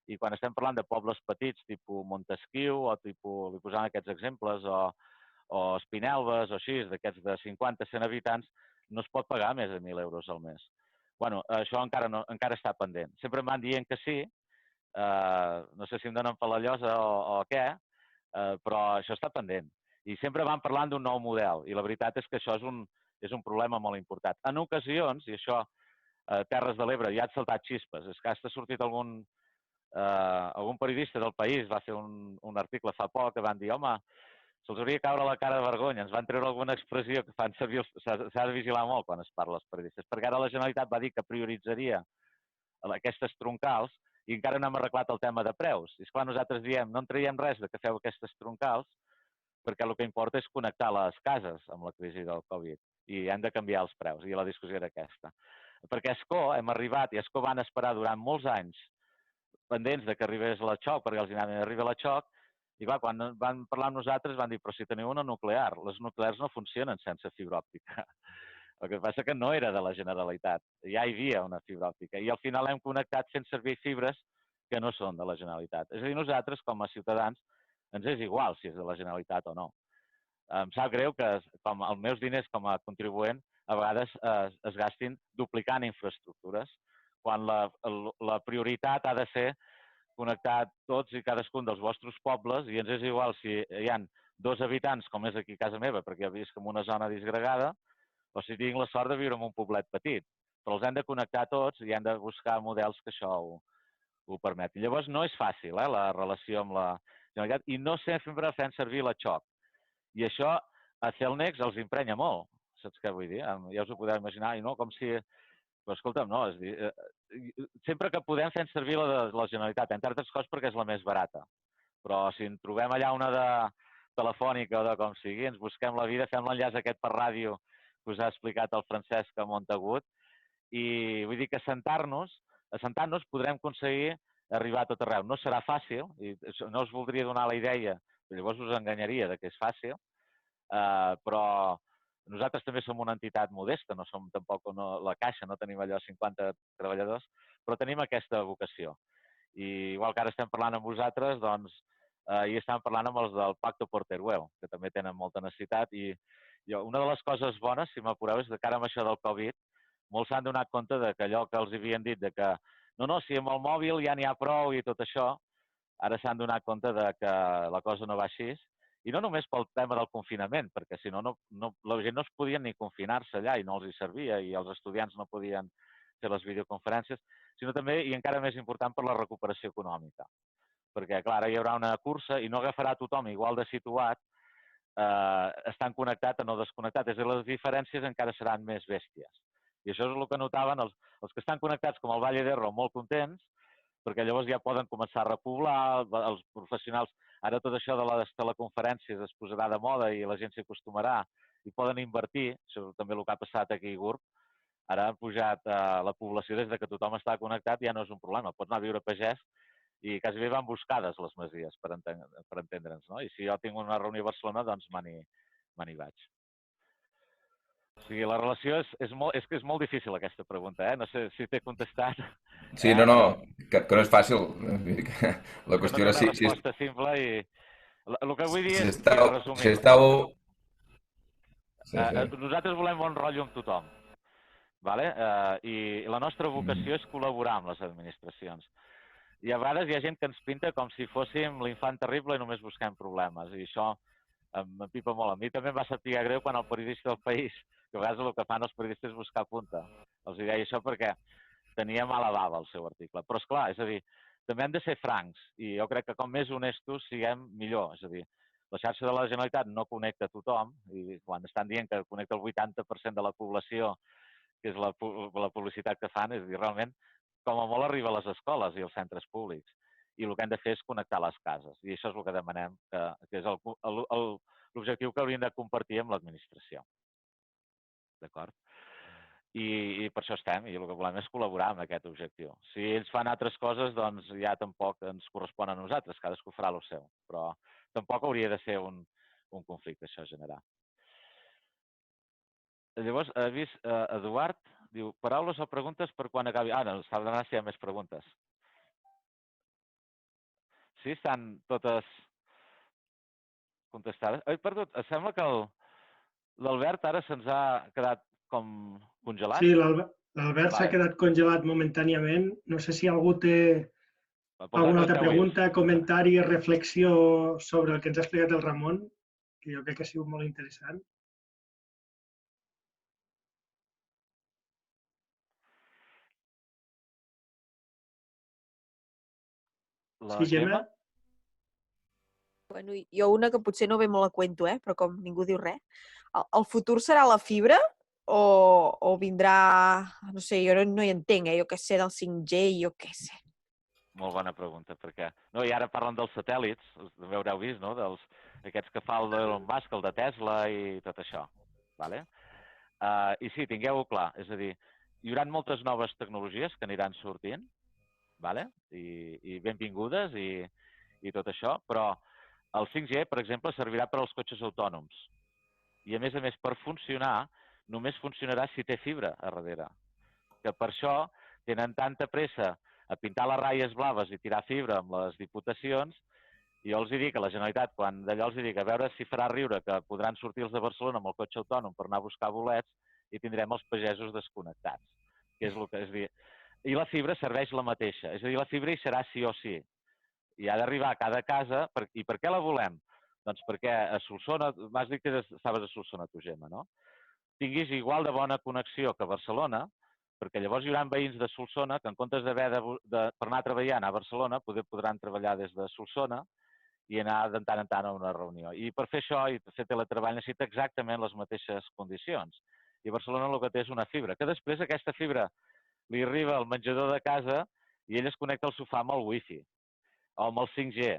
i quan estem parlant de pobles petits, tipus Montesquieu, o tipus, li posant aquests exemples, o Espinelves, o així, d'aquests de 50-100 habitants, no es pot pagar més de 1.000 euros al mes. Bueno, això encara està pendent. Sempre em van dient que sí, no sé si em donen per la llosa o què, però això està pendent. I sempre van parlant d'un nou model, i la veritat és que això és un problema molt important. En ocasions, i això a Terres de l'Ebre ja ha saltat xispes, és que ha sortit algun periodista del País va fer un article fa poc que van dir, home, se'ls hauria de caure la cara de vergonya, ens van treure alguna expressió que fan servir, s'ha de vigilar molt quan es parla als periodistes, perquè ara la Generalitat va dir que prioritzaria aquestes troncals i encara no hem arreglat el tema de preus. I esclar, nosaltres diem, no en traiem res de que feu aquestes troncals perquè el que importa és connectar les cases amb la crisi del Covid i hem de canviar els preus, i la discussió era aquesta. Perquè a Escó hem arribat, i a Escó van esperar durant molts anys pendents que arribés la Xoc, perquè els anaven a arribar la Xoc, i clar, quan van parlar amb nosaltres van dir, però si teniu una nuclear, les nuclears no funcionen sense fibra òptica. El que passa que no era de la Generalitat, ja hi havia una fibra òptica, i al final hem connectat fent servir fibres que no són de la Generalitat. És a dir, nosaltres, com a ciutadans, ens és igual si és de la Generalitat o no. Em sap greu que els meus diners com a contribuent a vegades es gastin duplicant infraestructures, quan la prioritat ha de ser connectar tots i cadascun dels vostres pobles i ens és igual si hi ha 2 habitants, com és aquí a casa meva, perquè jo visc en una zona disgregada, o si tinc la sort de viure en un poblet petit. Però els hem de connectar tots i hem de buscar models que això ho permetin. Llavors, no és fàcil, la relació amb la Generalitat, i no sempre fem servir la Xoc. I això a Celnex els imprenya molt, saps què vull dir? Ja us ho podeu imaginar, i no com si... Però escolta'm, no, és dir, sempre que podem fem servir la de la Generalitat, entre altres coses perquè és la més barata. Però si en trobem allà una de telefònica o de com sigui, ens busquem la vida, fem l'enllaç aquest per ràdio que us ha explicat el Francesc a Montagut, i vull dir que assentant-nos podrem aconseguir arribar a tot arreu. No serà fàcil, i no us voldria donar la idea, llavors us enganyaria que és fàcil, però nosaltres també som una entitat modesta, no som tampoc la Caixa, no tenim allò 50 treballadors, però tenim aquesta vocació. I igual que ara estem parlant amb vosaltres, doncs ahir estàvem parlant amb els del Pacto por Teruel, que també tenen molta necessitat, i una de les coses bones, si m'apureu, és que ara amb això del Covid, molts s'han donat compte que allò que els havien dit, que no, si amb el mòbil ja n'hi ha prou i tot això, ara s'han donat compte que la cosa no va així. I no només pel tema del confinament, perquè si no, la gent no es podia ni confinar-se allà i no els hi servia, i els estudiants no podien fer les videoconferències, sinó també, i encara més important, per la recuperació econòmica. Perquè, clar, ara hi haurà una cursa i no agafarà tothom igual de situat, estan connectat o no desconnectat. És a dir, les diferències encara seran més bèsties. I això és el que notaven els que estan connectats, com el Valle d'Erro, molt contents, perquè llavors ja poden començar a repoblar, els professionals. Ara tot això de les teleconferències es posarà de moda i la gent s'hi acostumarà i poden invertir, això també el que ha passat aquí a Gurb. Ara han pujat la població des que tothom està connectat, ja no és un problema. Pots anar a viure a pagès i quasi bé van buscades les masies, per entendre'ns. I si jo tinc una reunió a Barcelona, doncs me n'hi vaig. O sigui, la relació és que és molt difícil aquesta pregunta, no sé si t'he contestat. Sí, no, que no és fàcil. La qüestió era si... És una resposta simple i... El que vull dir és... Si estàu... Nosaltres volem bon rotllo amb tothom. I la nostra vocació és col·laborar amb les administracions. I a vegades hi ha gent que ens pinta com si fóssim l'infant terrible i només busquem problemes. I això m'empipa molt. A mi també em va saber greu quan el periodista del País, que a vegades el que fan els periodistes és buscar punta. Els deia això perquè tenia mala bava el seu article. Però, esclar, és a dir, també hem de ser francs i jo crec que com més honestos siguem millor. És a dir, la xarxa de la Generalitat no connecta a tothom i quan estan dient que connecta el 80% de la població, que és la publicitat que fan, és a dir, realment, com a molt arriba a les escoles i als centres públics. I el que hem de fer és connectar les cases. I això és el que demanem, que és l'objectiu que hauríem de compartir amb l'administració. D'acord? I per això estem, i el que volem és col·laborar amb aquest objectiu. Si ells fan altres coses, doncs ja tampoc ens correspon a nosaltres, cadascú farà el seu. Però tampoc hauria de ser un conflicte, això, generar. Llavors, he vist Eduard, diu, paraules o preguntes per quan acabi... no, s'ha d'anar si hi ha més preguntes. Sí, estan totes contestades. Perdó, sembla que l'Albert ara se'ns ha quedat com congelat. Sí, l'Albert s'ha quedat congelat momentàniament. No sé si algú té alguna altra pregunta, comentari, reflexió sobre el que ens ha explicat el Ramon, que jo crec que ha sigut molt interessant. Sí, Gemma? Bueno, jo una que potser no ve molt a cuento, però com ningú diu res. El futur serà la fibra o vindrà... No sé, jo no hi entenc, jo què sé, del 5G, jo què sé. Molt bona pregunta, perquè... No, i ara parlen dels satèl·lits, també haureu vist, no? Aquests que fa el d'Elon Musk, el de Tesla i tot això. I sí, tingueu-ho clar, és a dir, hi haurà moltes noves tecnologies que aniran sortint, i benvingudes i tot això, però el 5G, per exemple, servirà per als cotxes autònoms. I, a més, per funcionar, només funcionarà si té fibra a darrere. Que per això tenen tanta pressa a pintar les ratlles blaves i tirar fibra amb les diputacions. I jo els dic a la Generalitat, quan d'allò els dic a veure si farà riure que podran sortir els de Barcelona amb el cotxe autònom per anar a buscar bolets i tindrem els pagesos desconnectats. Que és el que és dir. I la fibra serveix la mateixa. És a dir, la fibra hi serà sí o sí. I ha d'arribar a cada casa. I per què la volem? Doncs perquè a Solsona, m'has dit que estaves a Solsona, tu, Gemma, no? Tinguis igual de bona connexió que a Barcelona, perquè llavors hi haurà veïns de Solsona que en comptes d'haver per anar a treballar a Barcelona, podran treballar des de Solsona i anar de tant en tant a una reunió. I per fer això i fer teletreball necessita exactament les mateixes condicions. I Barcelona el que té és una fibra, que després aquesta fibra li arriba al menjador de casa i ell es connecta al sofà amb el wifi o amb el 5G.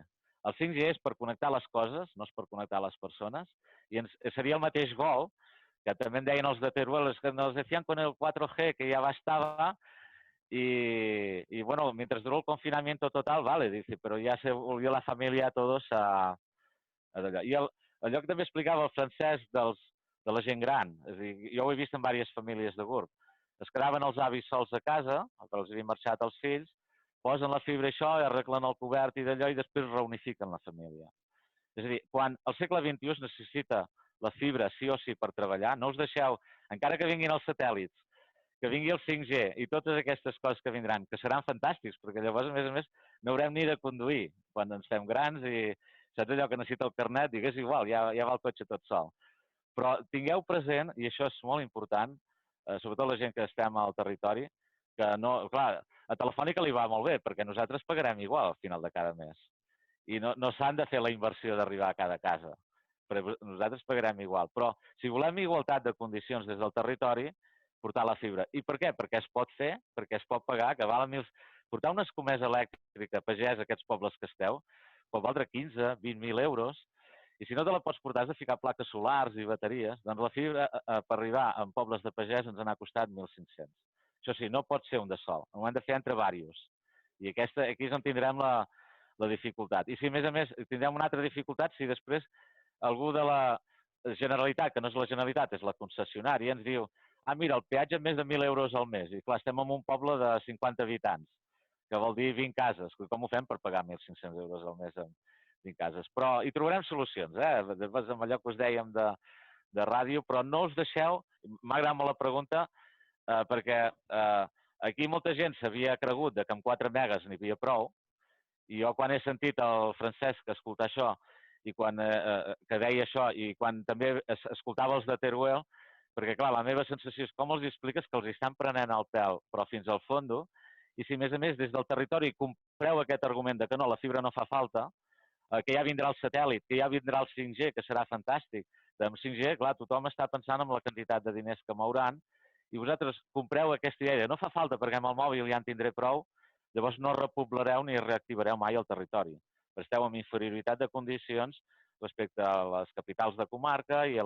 El 5G és per connectar les coses, no és per connectar les persones, i seria el mateix gol, que també en deien els de Teruel, que nos decían con el 4G, que ya bastaba, y bueno, mientras duró el confinamiento total, vale, dice, pero ya se volvió la familia a todos a allò. I allò que també explicava el Francesc de la gent gran, és a dir, jo ho he vist en diverses famílies de GURB, es quedaven els avis sols a casa, que els havien marxat els fills, posen la fibra i això, arreglen el cobert i d'allò i després reunifiquen la família. És a dir, quan al segle XXI es necessita la fibra sí o sí per treballar, no us deixeu, encara que vinguin els satèl·lits, que vingui el 5G i totes aquestes coses que vindran, que seran fantàstics, perquè llavors, a més, no haurem ni de conduir quan ens fem grans i saps allò que necessita el carnet, digués igual, ja va el cotxe tot sol. Però tingueu present, i això és molt important, sobretot la gent que estem al territori, que no, clar, a Telefònica li va molt bé, perquè nosaltres pagarem igual al final de cada mes. I no s'han de fer la inversió d'arribar a cada casa, perquè nosaltres pagarem igual. Però si volem igualtat de condicions des del territori, portar la fibra. I per què? Perquè es pot fer, perquè es pot pagar, que val portar una escomesa elèctrica pagès a aquests pobles que esteu, pot valdre 15, 20.000 euros, i si no te la pots portar has de ficar plaques solars i bateries, doncs la fibra per arribar en pobles de pagès ens ha costat 1.500. Això sí, no pot ser un de sol, ho hem de fer entre diversos. I aquí és on tindrem la dificultat. I si, a més, tindrem una altra dificultat si després algú de la Generalitat, que no és la Generalitat, és la concessionària, ens diu mira, el peatge és més de 1.000 euros al mes. I clar, estem en un poble de 50 habitants, que vol dir 20 cases. Com ho fem per pagar 1.500 euros al mes en 20 cases? Però hi trobarem solucions, després amb allò que us dèiem de ràdio, però no us deixeu, m'ha agradat molt la pregunta, perquè aquí molta gent s'havia cregut que amb 4 megas n'hi havia prou, I jo quan he sentit el Francesc escoltar això i quan que deia això i quan també escoltava els de Teruel, perquè clar, la meva sensació és com els expliques que els estan prenent el pèl, però fins al fondo, i si a més des del territori compreu aquest argument de que no, la fibra no fa falta, que ja vindrà el satèl·lit, que ja vindrà el 5G, que serà fantàstic. Amb 5G, clar, tothom està pensant en la quantitat de diners que mouran i vosaltres compreu aquesta idea de no fa falta perquè amb el mòbil ja en tindré prou, llavors no repoblareu ni reactivareu mai el territori. Esteu en inferioritat de condicions respecte a les capitals de comarca i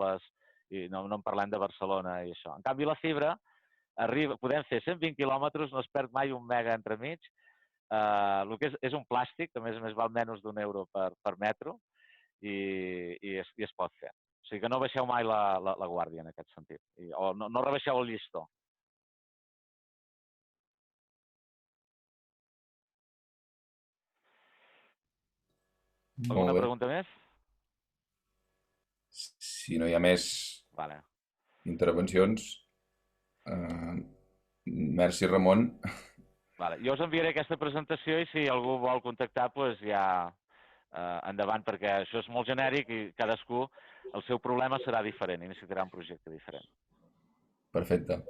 no en parlem de Barcelona i això. En canvi, la fibra, podem fer 120 quilòmetres, no es perd mai un mega entremig. El que és un plàstic, que a més val menys d'€1 per metro i es pot fer. O sigui que no baixeu mai la guàrdia en aquest sentit. O no rebaixeu el llistó. Alguna pregunta més? Si no hi ha més intervencions, merci, Ramon. Jo us enviaré aquesta presentació i si algú vol contactar, doncs ja endavant, perquè això és molt genèric i cadascú, el seu problema serà diferent i necessitarà un projecte diferent. Perfecte.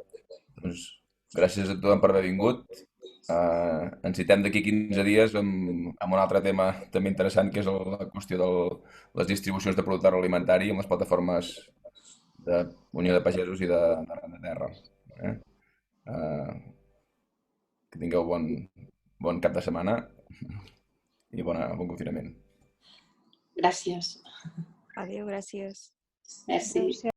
Doncs gràcies a tothom per haver vingut. Ens citem d'aquí 15 dies amb un altre tema també interessant, que és la qüestió de les distribucions de producte agroalimentari amb les plataformes d'Unió de Pagesos i de Ran de Terra. Que tingueu bon cap de setmana i bon confinament. Gràcies. Adéu, gràcies. Merci.